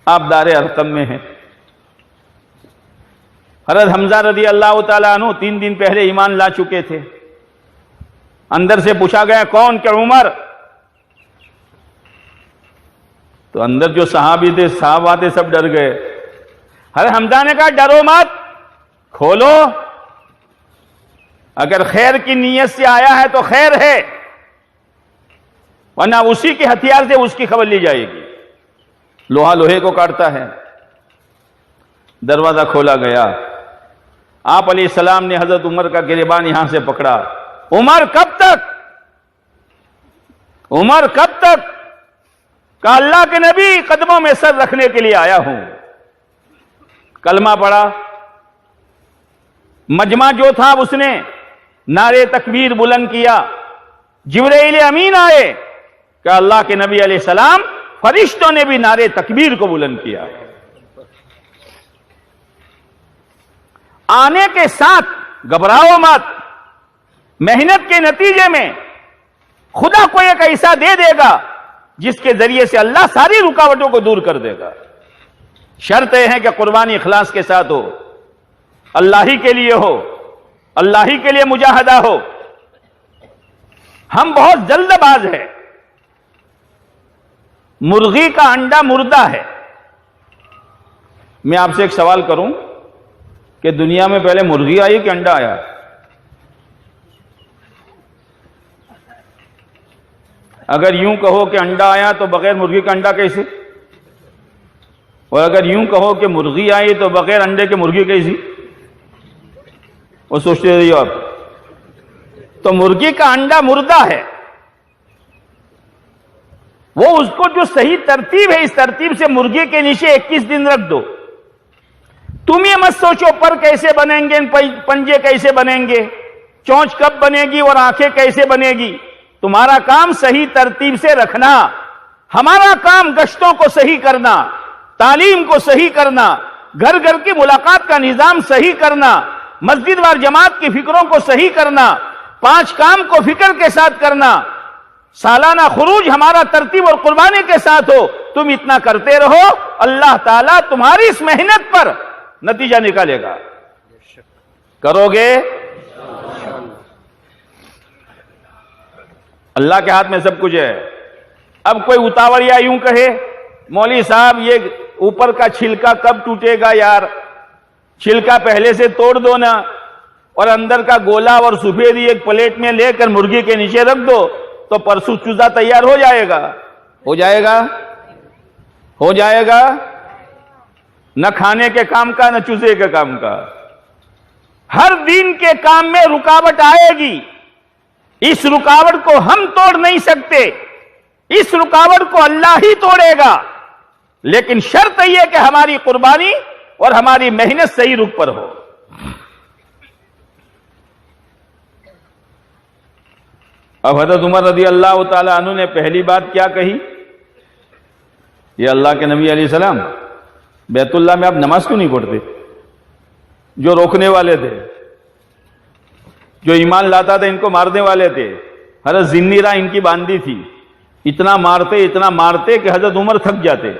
آپ دار ارقم میں ہیں۔ حضرت حمزہ رضی اللہ تعالیٰ عنہ 3 دن پہلے ایمان لا چکے تھے۔ اندر سے پوچھا گیا کون؟ کہ عمر۔ تو اندر جو صحابی تھے، صحابہ تھے، سب ڈر گئے۔ حضرت حمزہ نے کہا ڈرو مت، کھولو، اگر خیر کی نیت سے آیا ہے تو خیر ہے، ورنہ اسی کے ہتھیار سے اس کی خبر لی جائے گی۔ لوہا لوہے کو کاٹتا ہے۔ دروازہ کھولا گیا، آپ علیہ السلام نے حضرت عمر کا گریبان یہاں سے پکڑا۔ عمر کب تک؟ عمر کب تک؟ کہ اللہ کے نبی قدموں میں سر رکھنے کے لیے آیا ہوں۔ کلمہ پڑھا، مجمع جو تھا اس نے نعرے تکبیر بلند کیا۔ جبرائیل امین آئے کہ اللہ کے نبی علیہ السلام، فرشتوں نے بھی نعرے تکبیر کو بلند کیا۔ آنے کے ساتھ گھبراؤ مت، محنت کے نتیجے میں خدا کو ایک ایسا دے دے گا جس کے ذریعے سے اللہ ساری رکاوٹوں کو دور کر دے گا۔ شرط یہ ہے کہ قربانی اخلاص کے ساتھ ہو، اللہ ہی کے لیے ہو، اللہ ہی کے لیے مجاہدہ ہو۔ ہم بہت جلد باز ہیں۔ مرغی کا انڈا مردہ ہے۔ میں آپ سے ایک سوال کروں کہ دنیا میں پہلے مرغی آئی کہ انڈا آیا؟ اگر یوں کہو کہ انڈا آیا تو بغیر مرغی کا انڈا کیسے؟ اور اگر یوں کہو کہ مرغی آئی تو بغیر انڈے کے مرغی کیسی؟ وہ سوچتے رہیے آپ۔ تو مرغی کا انڈا مردہ ہے، وہ اس کو جو صحیح ترتیب ہے، اس ترتیب سے مرغی کے نیچے 21 دن رکھ دو۔ تم یہ مت سوچو پر کیسے بنیں گے، پنجے کیسے بنیں گے، چونچ کب بنے گی اور آنکھیں کیسے بنے گی۔ تمہارا کام صحیح ترتیب سے رکھنا، ہمارا کام گشتوں کو صحیح کرنا، تعلیم کو صحیح کرنا، گھر گھر کی ملاقات کا نظام صحیح کرنا، مسجد وار جماعت کی فکروں کو صحیح کرنا، 5 کام کو فکر کے ساتھ کرنا، سالانہ خروج ہمارا ترتیب اور قربانی کے ساتھ ہو۔ تم اتنا کرتے رہو، اللہ تعالیٰ تمہاری اس محنت پر نتیجہ نکالے گا۔ کرو گے؟ اللہ کے ہاتھ میں سب کچھ ہے۔ اب کوئی اتاوڑیا یوں کہے مولوی صاحب یہ اوپر کا چھلکا کب ٹوٹے گا یار، چھلکا پہلے سے توڑ دو نا، اور اندر کا گولا اور سفیدی ایک پلیٹ میں لے کر مرغی کے نیچے رکھ دو تو پرسوں چوزا تیار ہو جائے گا۔ ہو جائے گا؟ ہو جائے گا؟ نہ کھانے کے کام کا، نہ چوزے کے کام کا۔ ہر دین کے کام میں رکاوٹ آئے گی، اس رکاوٹ کو ہم توڑ نہیں سکتے، اس رکاوٹ کو اللہ ہی توڑے گا، لیکن شرط یہ کہ ہماری قربانی اور ہماری محنت صحیح رخ پر ہو۔ اب حضرت عمر رضی اللہ تعالی عنہ نے پہلی بات کیا کہی؟ یہ اللہ کے نبی علیہ السلام، بیت اللہ میں آپ نماز کیوں نہیں پڑھتے؟ جو روکنے والے تھے، جو ایمان لاتا تھا ان کو مارنے والے تھے، حضرت زنیرہ ان کی باندھی تھی، اتنا مارتے کہ حضرت عمر تھک جاتے،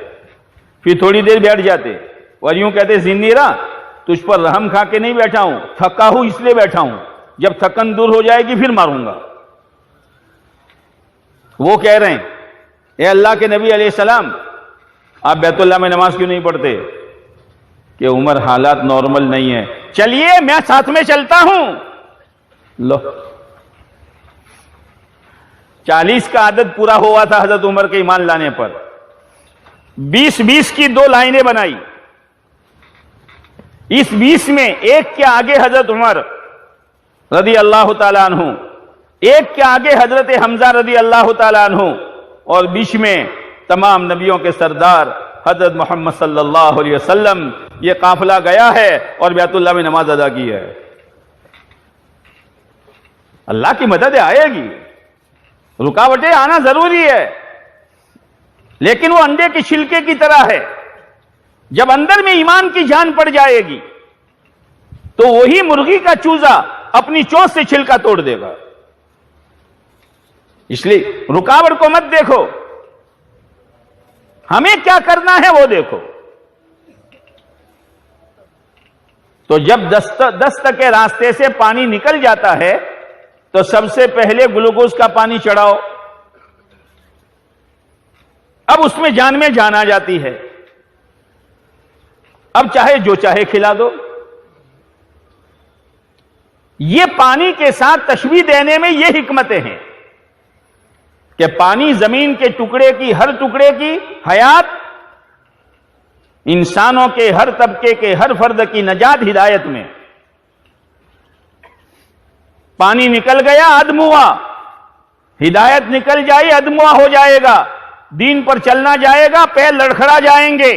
پھر تھوڑی دیر بیٹھ جاتے اور یوں کہتے زنیرہ تجھ پر رحم کھا کے نہیں بیٹھا ہوں، تھکا ہوں اس لیے بیٹھا ہوں، جب تھکن دور ہو جائے گی پھر ماروں گا۔ وہ کہہ رہے ہیں اے اللہ کے نبی علیہ السلام آپ بیت اللہ میں نماز کیوں نہیں پڑھتے؟ کہ عمر حالات نارمل نہیں ہے، چلیے میں ساتھ میں چلتا ہوں۔ لو 40 کا عدد پورا ہوا تھا حضرت عمر کے ایمان لانے پر. 20 کی 2 لائنیں بنائی. اس 20 میں ایک کے آگے حضرت عمر رضی اللہ تعالیٰ عنہ، ایک کے آگے حضرت حمزہ رضی اللہ تعالیٰ عنہ، اور بیچ میں تمام نبیوں کے سردار حضرت محمد صلی اللہ علیہ وسلم. یہ قافلہ گیا ہے اور بیت اللہ میں نماز ادا کی ہے. اللہ کی مدد آئے گی، رکاوٹیں آنا ضروری ہے، لیکن وہ انڈے کے چھلکے کی طرح ہے. جب اندر میں ایمان کی جان پڑ جائے گی تو وہی مرغی کا چوزا اپنی چونچ سے چھلکا توڑ دے گا. اس لیے رکاوٹ کو مت دیکھو، ہمیں کیا کرنا ہے وہ دیکھو. تو جب دست کے راستے سے پانی نکل جاتا ہے تو سب سے پہلے گلوکوز کا پانی چڑھاؤ. اب اس میں جان آ جاتی ہے. اب چاہے جو چاہے کھلا دو. یہ پانی کے ساتھ تشبیہ دینے میں یہ حکمتیں ہیں کہ پانی زمین کے ٹکڑے کی، ہر ٹکڑے کی حیات، انسانوں کے ہر طبقے کے ہر فرد کی نجات ہدایت میں. پانی نکل گیا ادم ہوا، ہدایت نکل جائی ادم ہوا ہو جائے گا. دین پر چلنا جائے گا، پیر لڑکھڑا جائیں گے.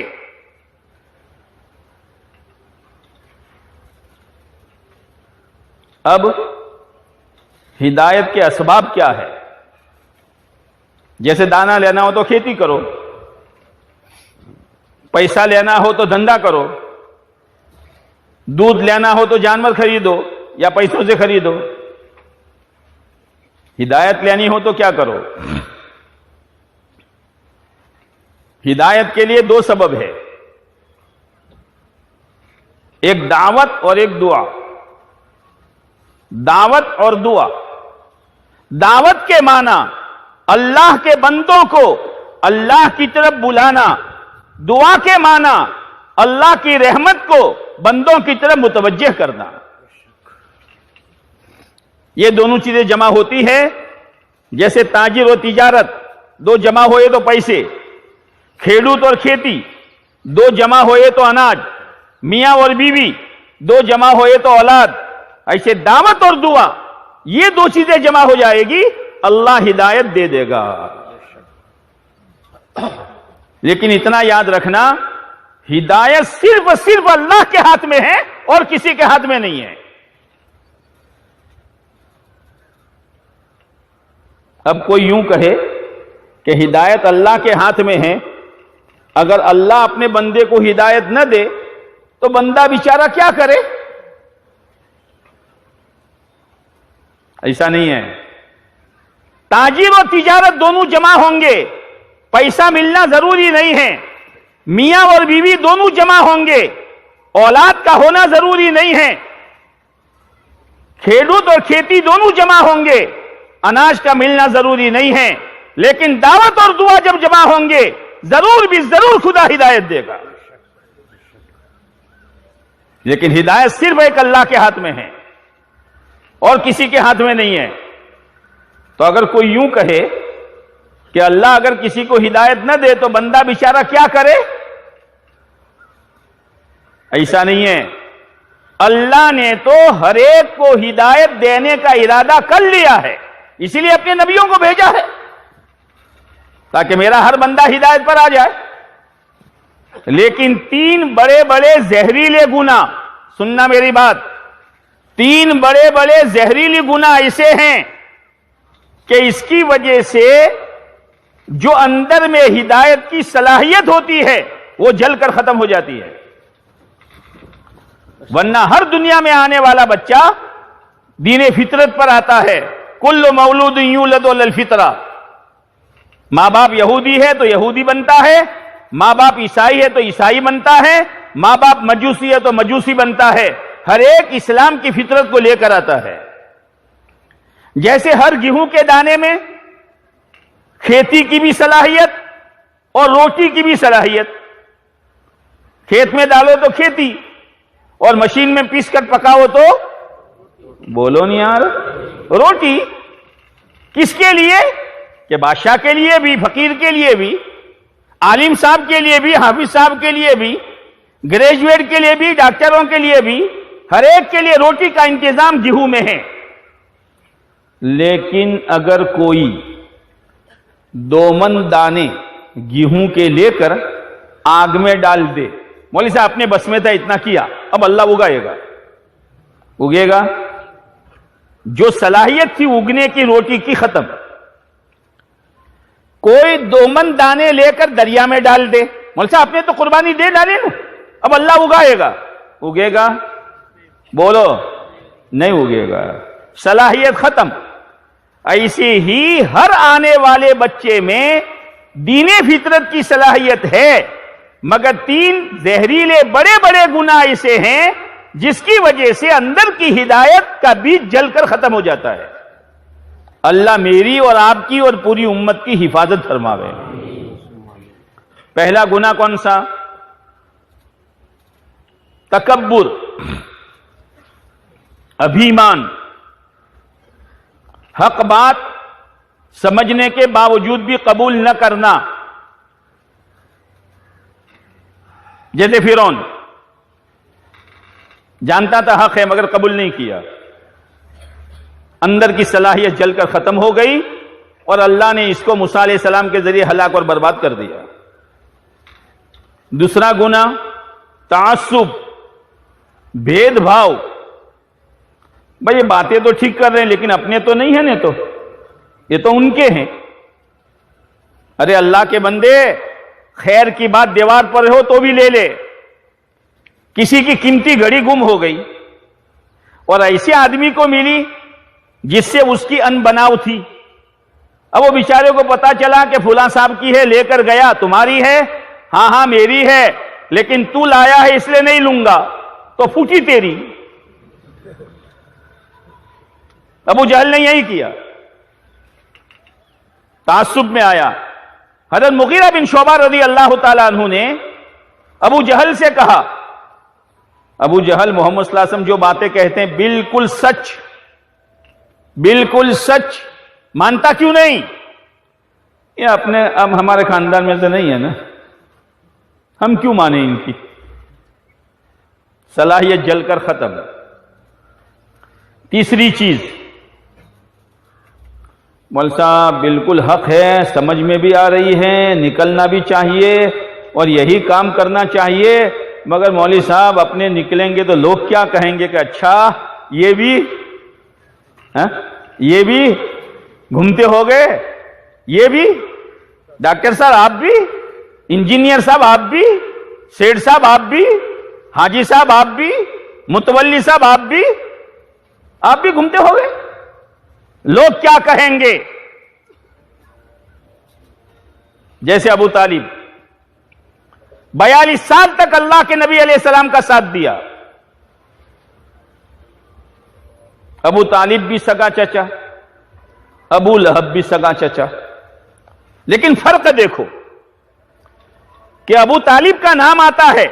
اب ہدایت کے اسباب کیا ہے؟ جیسے دانا لینا ہو تو کھیتی کرو، پیسہ لینا ہو تو دھندا کرو، دودھ لینا ہو تو جانور خریدو یا پیسوں سے خریدو. ہدایت لینی ہو تو کیا کرو؟ ہدایت کے لیے 2 سبب ہے، ایک دعوت اور ایک دعا. دعوت اور دعا. دعوت کے معنی اللہ کے بندوں کو اللہ کی طرف بلانا، دعا کے معنی اللہ کی رحمت کو بندوں کی طرف متوجہ کرنا. یہ دونوں چیزیں جمع ہوتی ہے. جیسے تاجر و تجارت 2 جمع ہوئے تو پیسے، کھیڑوت اور کھیتی 2 جمع ہوئے تو اناج، میاں اور بیوی 2 جمع ہوئے تو اولاد. ایسے دعوت اور دعا یہ 2 چیزیں جمع ہو جائے گی، اللہ ہدایت دے دے گا. لیکن اتنا یاد رکھنا، ہدایت صرف اللہ کے ہاتھ میں ہے اور کسی کے ہاتھ میں نہیں ہے. اب کوئی یوں کہے کہ ہدایت اللہ کے ہاتھ میں ہے، اگر اللہ اپنے بندے کو ہدایت نہ دے تو بندہ بیچارہ کیا کرے؟ ایسا نہیں ہے. تاجر و تجارت دونوں جمع ہوں گے، پیسہ ملنا ضروری نہیں ہے. میاں اور بیوی دونوں جمع ہوں گے، اولاد کا ہونا ضروری نہیں ہے. کھیڑوت اور کھیتی دونوں جمع ہوں گے، اناج کا ملنا ضروری نہیں ہے. لیکن دعوت اور دعا جب جمع ہوں گے ضرور بھی ضرور خدا ہدایت دے گا. لیکن ہدایت صرف ایک اللہ کے ہاتھ میں ہے اور کسی کے ہاتھ میں نہیں ہے. تو اگر کوئی یوں کہے کہ اللہ اگر کسی کو ہدایت نہ دے تو بندہ بیچارہ کیا کرے؟ ایسا نہیں ہے. اللہ نے تو ہر ایک کو ہدایت دینے کا ارادہ کر لیا ہے، اسی لیے اپنے نبیوں کو بھیجا ہے تاکہ میرا ہر بندہ ہدایت پر آ جائے. لیکن 3 بڑے بڑے زہریلے گناہ، سننا میری بات، 3 بڑے بڑے زہریلے گناہ ایسے ہیں کہ اس کی وجہ سے جو اندر میں ہدایت کی صلاحیت ہوتی ہے وہ جل کر ختم ہو جاتی ہے. ورنہ ہر دنیا میں آنے والا بچہ دین فطرت پر آتا ہے. کل مولود یولد علی الفطرہ. ماں باپ یہودی ہے تو یہودی بنتا ہے، ماں باپ عیسائی ہے تو عیسائی بنتا ہے، ماں باپ مجوسی ہے تو مجوسی بنتا ہے. ہر ایک اسلام کی فطرت کو لے کر آتا ہے. جیسے ہر گیہوں کے دانے میں کھیتی کی بھی صلاحیت اور روٹی کی بھی صلاحیت. کھیت میں ڈالو تو کھیتی اور مشین میں پیس کر پکاؤ تو بولو نہیں یار روٹی. کس کے لیے؟ کہ بادشاہ کے لیے بھی، فقیر کے لیے بھی، عالم صاحب کے لیے بھی، حافظ صاحب کے لیے بھی، گریجویٹ کے لیے بھی، ڈاکٹروں کے لیے بھی، ہر ایک کے لیے روٹی کا انتظام گیہوں میں ہے. لیکن اگر کوئی 2 من دانے گیہوں کے لے کر آگ میں ڈال دے، مولوی صاحب اپنے بس میں تھا اتنا کیا، اب اللہ اگائے گا، اگے گا؟ جو صلاحیت تھی اگنے کی روٹی کی ختم. کوئی 2 من دانے لے کر دریا میں ڈال دے، مولوی صاحب آپ نے تو قربانی دے ڈالے نا، اب اللہ اگائے گا، اگے گا؟ بولو، نہیں اگے گا، صلاحیت ختم. ایسے ہی ہر آنے والے بچے میں دین فطرت کی صلاحیت ہے، مگر 3 زہریلے بڑے بڑے گناہ ایسے ہیں جس کی وجہ سے اندر کی ہدایت کا بیج جل کر ختم ہو جاتا ہے. اللہ میری اور آپ کی اور پوری امت کی حفاظت فرماوے. پہلا گناہ کون سا؟ تکبر، ابھیمان، حق بات سمجھنے کے باوجود بھی قبول نہ کرنا. جیسے فرعون جانتا تھا حق ہے مگر قبول نہیں کیا، اندر کی صلاحیت جل کر ختم ہو گئی اور اللہ نے اس کو موسیٰ علیہ السلام کے ذریعے ہلاک اور برباد کر دیا. دوسرا گناہ تعصب، بھید بھاؤ. بھائی یہ باتیں تو ٹھیک کر رہے ہیں لیکن اپنے تو نہیں ہیں، تو یہ تو ان کے ہیں. ارے اللہ کے بندے، خیر کی بات دیوار پر ہو تو بھی لے لے. کسی کی قیمتی گھڑی گم ہو گئی اور ایسے آدمی کو ملی جس سے اس کی ان بناؤ تھی. اب وہ بیچارے کو پتا چلا کہ فلاں صاحب کی ہے، لے کر گیا، تمہاری ہے؟ ہاں ہاں میری ہے، لیکن تو لایا ہے اس لیے نہیں لوں گا، تو پھوٹی تیری. ابو جہل نے یہی کیا، تعصب میں آیا. حضرت مغیرہ بن شعبہ رضی اللہ تعالیٰ عنہ نے ابو جہل سے کہا، ابو جہل محمد صلی اللہ علیہ وسلم جو باتیں کہتے ہیں بالکل سچ، بالکل سچ، مانتا کیوں نہیں؟ یہ اپنے اب ہمارے خاندان میں سے نہیں ہے نا، ہم کیوں مانیں ان کی؟ صلاحیت جل کر ختم. تیسری چیز، مولوی صاحب بالکل حق ہے، سمجھ میں بھی آ رہی ہے، نکلنا بھی چاہیے اور یہی کام کرنا چاہیے، مگر مولوی صاحب اپنے نکلیں گے تو لوگ کیا کہیں گے کہ اچھا یہ بھی گھومتے ہو گئے، یہ بھی ڈاکٹر صاحب آپ بھی، انجینئر صاحب آپ بھی، سیٹھ صاحب آپ بھی، حاجی صاحب آپ بھی، متولی صاحب آپ بھی گھومتے ہو گئے، لوگ کیا کہیں گے؟ جیسے ابو طالب 42 سال تک اللہ کے نبی علیہ السلام کا ساتھ دیا. ابو طالب بھی سگا چچا، ابو لہب بھی سگا چچا، لیکن فرق دیکھو کہ ابو طالب کا نام آتا ہے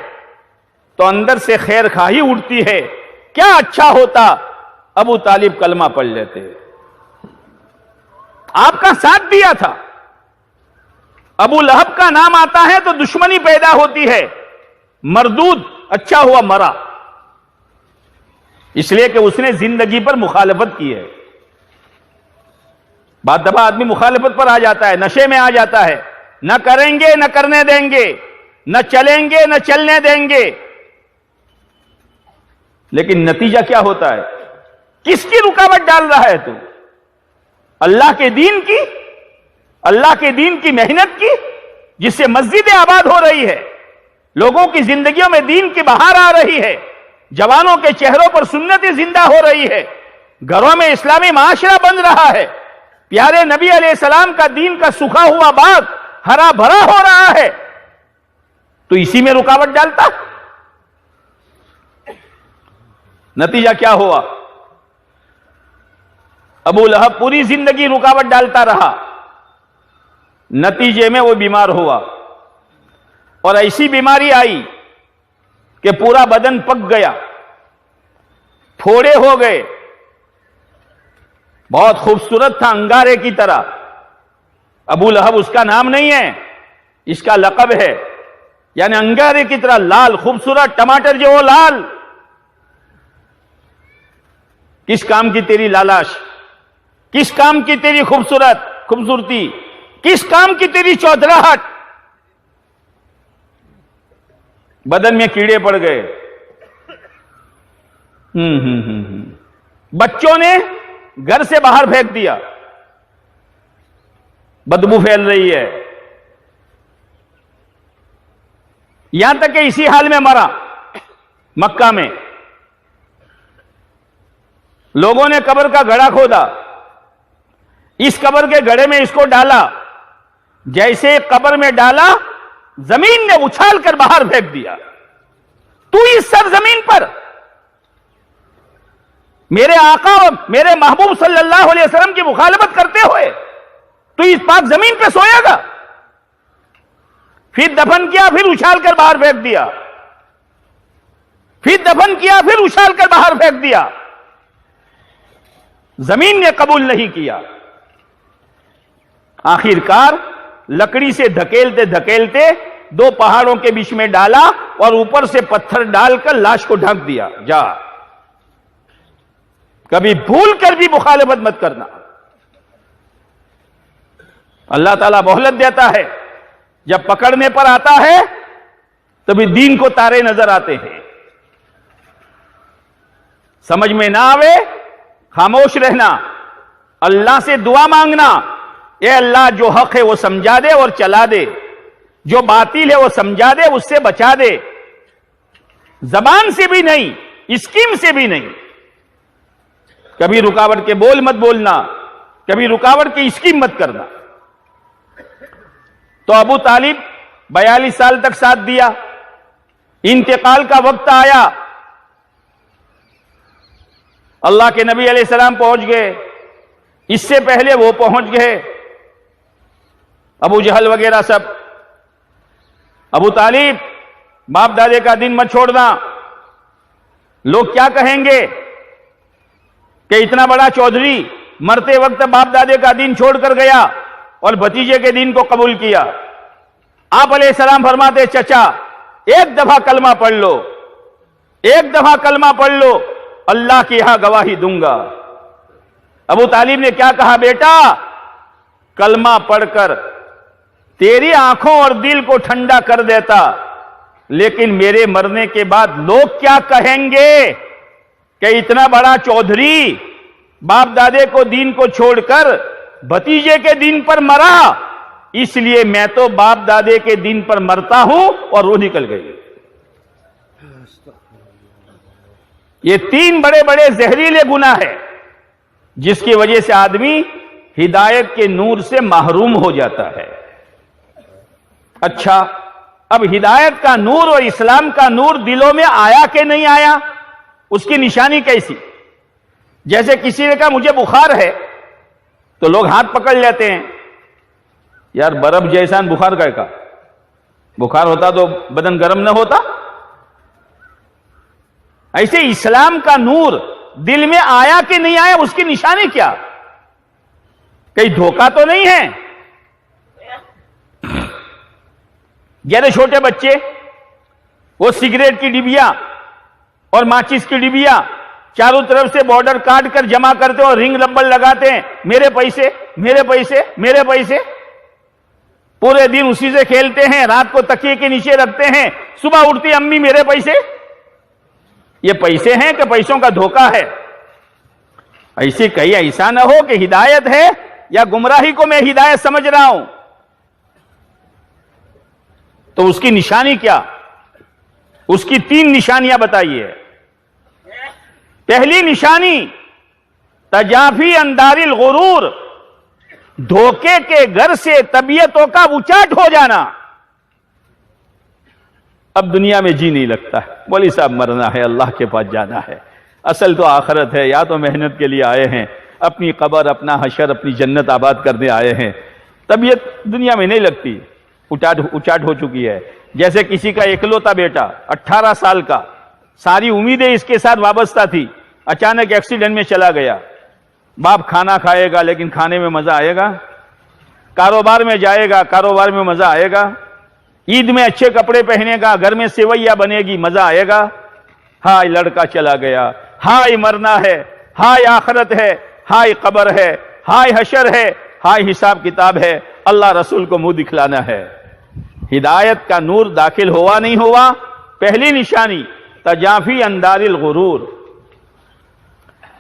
تو اندر سے خیر خواہی اٹھتی ہے. کیا اچھا ہوتا ابو طالب کلمہ پڑھ لیتے، آپ کا ساتھ دیا تھا. ابو لہب کا نام آتا ہے تو دشمنی پیدا ہوتی ہے، مردود، اچھا ہوا مرا، اس لیے کہ اس نے زندگی پر مخالفت کی ہے. بعض دفعہ آدمی مخالفت پر آ جاتا ہے، نشے میں آ جاتا ہے، نہ کریں گے نہ کرنے دیں گے، نہ چلیں گے نہ چلنے دیں گے، لیکن نتیجہ کیا ہوتا ہے؟ کس کی رکاوٹ ڈال رہا ہے تو؟ اللہ کے دین کی، اللہ کے دین کی محنت کی، جس سے مسجدیں آباد ہو رہی ہے، لوگوں کی زندگیوں میں دین کی بہار آ رہی ہے، جوانوں کے چہروں پر سنتیں زندہ ہو رہی ہے، گھروں میں اسلامی معاشرہ بن رہا ہے، پیارے نبی علیہ السلام کا دین کا سکھا ہوا باغ ہرا بھرا ہو رہا ہے، تو اسی میں رکاوٹ ڈالتا. نتیجہ کیا ہوا؟ ابو لہب پوری زندگی رکاوٹ ڈالتا رہا، نتیجے میں وہ بیمار ہوا اور ایسی بیماری آئی کہ پورا بدن پک گیا، پھوڑے ہو گئے، بہت خوبصورت تھا انگارے کی طرح، ابو لہب اس کا نام نہیں ہے، اس کا لقب ہے، یعنی انگارے کی طرح لال، خوبصورت ٹماٹر جو وہ لال. کس کام کی تیری لالاش، کس کام کی تیری خوبصورتی، کس کام کی تیری چودراہٹ؟ بدن میں کیڑے پڑ گئے. بچوں نے گھر سے باہر پھینک دیا، بدبو پھیل رہی ہے، یہاں تک کہ اسی حال میں مرا. مکہ میں لوگوں نے قبر کا گڑھا کھودا، اس قبر کے گڑھے میں اس کو ڈالا، جیسے قبر میں ڈالا زمین نے اچھال کر باہر پھینک دیا. تو اس سرزمین پر میرے آقا اور میرے محبوب صلی اللہ علیہ وسلم کی مخالفت کرتے ہوئے تو اس پاک زمین پہ سوئے گا؟ پھر دفن کیا، پھر اچھال کر باہر پھینک دیا، پھر دفن کیا، پھر اچھال کر باہر پھینک دیا. زمین نے قبول نہیں کیا. آخر کار لکڑی سے دھکیلتے دھکیلتے دو پہاڑوں کے بیچ میں ڈالا اور اوپر سے پتھر ڈال کر لاش کو ڈھک دیا. جا، کبھی بھول کر بھی مخالفت مت کرنا. اللہ تعالیٰ مہلت دیتا ہے، جب پکڑنے پر آتا ہے تبھی دین کو تارے نظر آتے ہیں. سمجھ میں نہ آوے خاموش رہنا، اللہ سے دعا مانگنا، اے اللہ جو حق ہے وہ سمجھا دے اور چلا دے، جو باطل ہے وہ سمجھا دے، اس سے بچا دے. زبان سے بھی نہیں، اسکیم سے بھی نہیں. کبھی رکاوٹ کے بول مت بولنا، کبھی رکاوٹ کی اسکیم مت کرنا. تو ابو طالب 42 سال تک ساتھ دیا. انتقال کا وقت آیا، اللہ کے نبی علیہ السلام پہنچ گئے، اس سے پہلے وہ پہنچ گئے، ابو جہل وغیرہ سب. ابو طالب باپ دادے کا دین مت چھوڑنا، لوگ کیا کہیں گے کہ اتنا بڑا چودھری مرتے وقت باپ دادے کا دین چھوڑ کر گیا اور بھتیجے کے دین کو قبول کیا. آپ علیہ السلام فرماتے چچا ایک دفعہ کلمہ پڑھ لو، ایک دفعہ کلمہ پڑھ لو، اللہ کی یہاں گواہی دوں گا. ابو طالب نے کیا کہا؟ بیٹا کلمہ پڑھ کر تیری آنکھوں اور دل کو ٹھنڈا کر دیتا، لیکن میرے مرنے کے بعد لوگ کیا کہیں گے کہ اتنا بڑا چودھری باپ دادے کو دین کو چھوڑ کر بھتیجے کے دین پر مرا، اس لیے میں تو باپ دادے کے دین پر مرتا ہوں. اور روح نکل گئی. یہ 3 بڑے بڑے زہریلے گناہ ہے جس کی وجہ سے آدمی ہدایت کے نور سے محروم ہو جاتا ہے. اچھا، اب ہدایت کا نور اور اسلام کا نور دلوں میں آیا کہ نہیں آیا، اس کی نشانی کیسی؟ جیسے کسی نے کہا مجھے بخار ہے تو لوگ ہاتھ پکڑ لیتے ہیں، یار برف جیسا بخار کا بخار ہوتا تو بدن گرم نہ ہوتا؟ ایسے اسلام کا نور دل میں آیا کہ نہیں آیا، اس کی نشانی کیا؟ کہیں دھوکہ تو نہیں ہے؟ جیسے چھوٹے بچے وہ سگریٹ کی ڈبیا اور ماچس کی ڈبیا چاروں طرف سے بارڈر کاٹ کر جمع کرتے اور رنگ ربڑ لگاتے ہیں، میرے پیسے میرے پیسے میرے پیسے. پورے دن اسی سے کھیلتے ہیں، رات کو تکیے کے نیچے رکھتے ہیں، صبح اٹھتی امی میرے پیسے. یہ پیسے ہیں کہ پیسوں کا دھوکہ ہے؟ ایسے کہیں ایسا نہ ہو کہ ہدایت ہے یا گمراہی کو میں ہدایت سمجھ رہا ہوں. تو اس کی نشانی کیا؟ اس کی 3 نشانیاں بتائیے. پہلی نشانی تجافی اندار الغرور، دھوکے کے گھر سے طبیعتوں کا اچاٹ ہو جانا. اب دنیا میں جی نہیں لگتا ہے، مولوی صاحب مرنا ہے، اللہ کے پاس جانا ہے، اصل تو آخرت ہے، یا تو محنت کے لیے آئے ہیں، اپنی قبر اپنا حشر اپنی جنت آباد کرنے آئے ہیں، طبیعت دنیا میں نہیں لگتی، اچاٹ ہو چکی ہے. جیسے کسی کا اکلوتا بیٹا 18 سال کا، ساری امیدیں اس کے ساتھ وابستہ تھی، اچانک ایکسیڈنٹ میں چلا گیا. باپ کھانا کھائے گا لیکن کھانے میں مزہ آئے گا؟ کاروبار میں جائے گا، کاروبار میں مزہ آئے گا، عید میں اچھے کپڑے پہنے گا، گھر میں سیویاں بنے گی، مزہ آئے گا۔ ہائے لڑکا چلا گیا، ہائے مرنا ہے، ہائے آخرت ہے، ہائے قبر ہے، ہائے حشر ہے، ہائے حساب کتاب ہے، اللہ رسول کو منہ دکھلانا ہے۔ ہدایت کا نور داخل ہوا نہیں ہوا، پہلی نشانی تجافی اندار الغرور،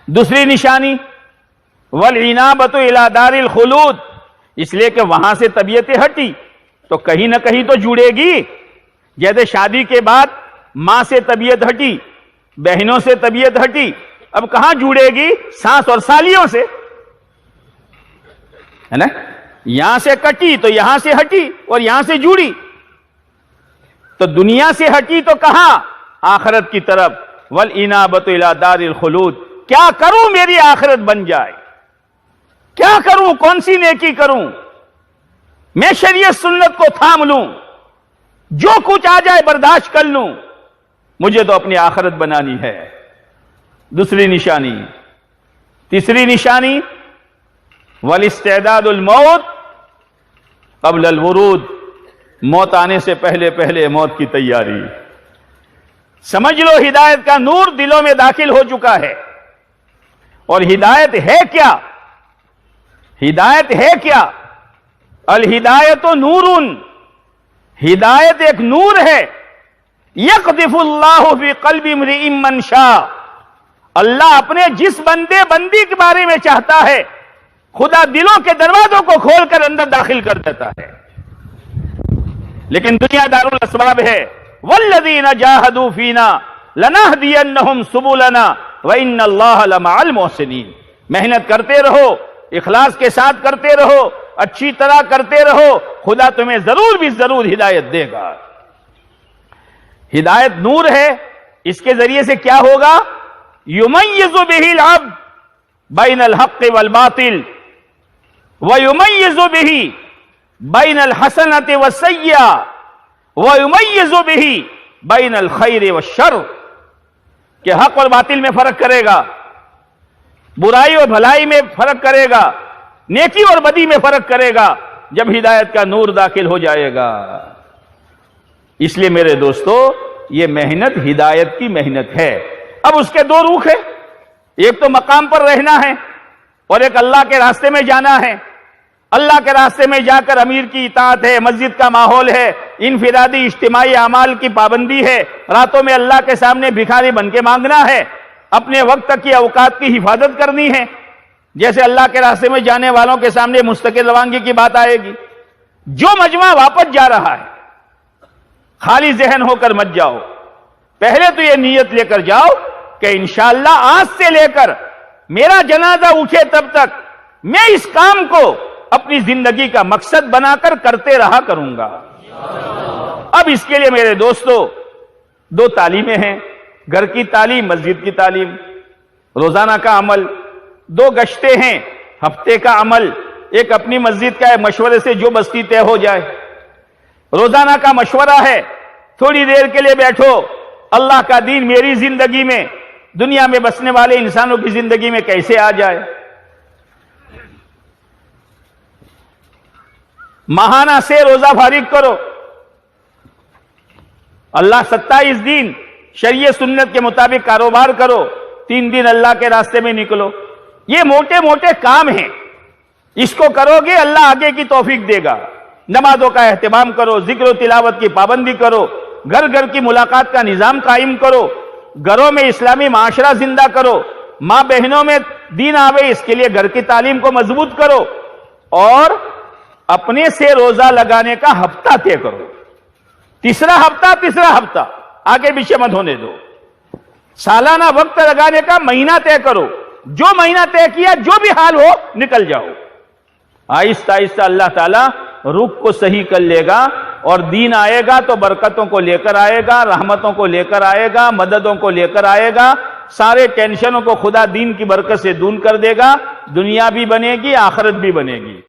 دوسری نشانی والعنابۃ الی دار الخلود، اس لیے کہ وہاں سے طبیعتیں ہٹی تو کہیں نہ کہیں تو جڑے گی۔ جیسے شادی کے بعد ماں سے طبیعت ہٹی، بہنوں سے طبیعت ہٹی، اب کہاں جڑے گی؟ ساس اور سالیوں سے، ہے نا؟ یہاں سے کٹی تو یہاں سے ہٹی اور یہاں سے جڑی، تو دنیا سے ہٹی تو کہاں؟ آخرت کی طرف۔ والعنابۃ الی دار الخلود، کیا کروں میری آخرت بن جائے، کیا کروں، کون سی نیکی کروں، میں شریعت سنت کو تھام لوں، جو کچھ آ جائے برداشت کر لوں، مجھے تو اپنی آخرت بنانی ہے۔ دوسری نشانی۔ تیسری نشانی والاستعداد الموت قبل الورود، موت آنے سے پہلے پہلے موت کی تیاری۔ سمجھ لو ہدایت کا نور دلوں میں داخل ہو چکا ہے۔ اور ہدایت ہے کیا؟ ہدایت ہے کیا؟ الہدایت نور، ہدایت ایک نور ہے، یقذف اللہ فی قلب امرئ من شاء، اللہ اپنے جس بندے بندی کے بارے میں چاہتا ہے خدا دلوں کے دروازوں کو کھول کر اندر داخل کر دیتا ہے۔ لیکن دنیا دار الاسباب ہے، والذین جاہدوا فینا لنہدینہم سبلنا وان اللہ لمع المحسنین، محنت کرتے رہو، اخلاص کے ساتھ کرتے رہو، اچھی طرح کرتے رہو، خدا تمہیں ضرور بھی ضرور ہدایت دے گا۔ ہدایت نور ہے، اس کے ذریعے سے کیا ہوگا؟ یمیز بہ العبد بین الحق والباطل ویمیز بہ بین الحسنۃ والسیئہ ویمیز بہ بین الخیر والشر، کہ حق اور باطل میں فرق کرے گا، برائی اور بھلائی میں فرق کرے گا، نیکی اور بدی میں فرق کرے گا جب ہدایت کا نور داخل ہو جائے گا۔ اس لیے میرے دوستو یہ محنت ہدایت کی محنت ہے۔ اب اس کے دو رخ ہیں، ایک تو مقام پر رہنا ہے اور ایک اللہ کے راستے میں جانا ہے۔ اللہ کے راستے میں جا کر امیر کی اطاعت ہے، مسجد کا ماحول ہے، انفرادی اجتماعی اعمال کی پابندی ہے، راتوں میں اللہ کے سامنے بھکاری بن کے مانگنا ہے، اپنے وقت کی اوقات کی حفاظت کرنی ہے۔ جیسے اللہ کے راستے میں جانے والوں کے سامنے مستقل روانگی کی بات آئے گی۔ جو مجمع واپس جا رہا ہے خالی ذہن ہو کر مت جاؤ، پہلے تو یہ نیت لے کر جاؤ کہ انشاءاللہ آج سے لے کر میرا جنازہ اٹھے تب تک میں اس کام کو اپنی زندگی کا مقصد بنا کر کرتے رہا کروں گا۔ اب اس کے لیے میرے دوستو دو تعلیمیں ہیں، گھر کی تعلیم، مسجد کی تعلیم، روزانہ کا عمل، دو گشتیں ہیں، ہفتے کا عمل، ایک اپنی مسجد کا ہے، مشورے سے جو بستی طے ہو جائے، روزانہ کا مشورہ ہے، تھوڑی دیر کے لیے بیٹھو، اللہ کا دین میری زندگی میں، دنیا میں بسنے والے انسانوں کی زندگی میں کیسے آ جائے۔ ماہانہ سے روزہ فارغ کرو، اللہ 27 دن شریعت سنت کے مطابق کاروبار کرو، 3 دن اللہ کے راستے میں نکلو۔ یہ موٹے موٹے کام ہیں، اس کو کرو گے اللہ آگے کی توفیق دے گا۔ نمازوں کا اہتمام کرو، ذکر و تلاوت کی پابندی کرو، گھر گھر کی ملاقات کا نظام قائم کرو، گھروں میں اسلامی معاشرہ زندہ کرو، ماں بہنوں میں دین آوے اس کے لیے گھر کی تعلیم کو مضبوط کرو، اور اپنے سے روزہ لگانے کا ہفتہ طے کرو۔ تیسرا ہفتہ آگے پیچھے مت ہونے دو۔ سالانہ وقت لگانے کا مہینہ طے کرو، جو مہینہ طے کیا جو بھی حال ہو نکل جاؤ۔ آہستہ آہستہ اللہ تعالیٰ رخ کو صحیح کر لے گا، اور دین آئے گا تو برکتوں کو لے کر آئے گا، رحمتوں کو لے کر آئے گا، مددوں کو لے کر آئے گا، سارے ٹینشنوں کو خدا دین کی برکت سے دور کر دے گا، دنیا بھی بنے گی، آخرت بھی بنے گی۔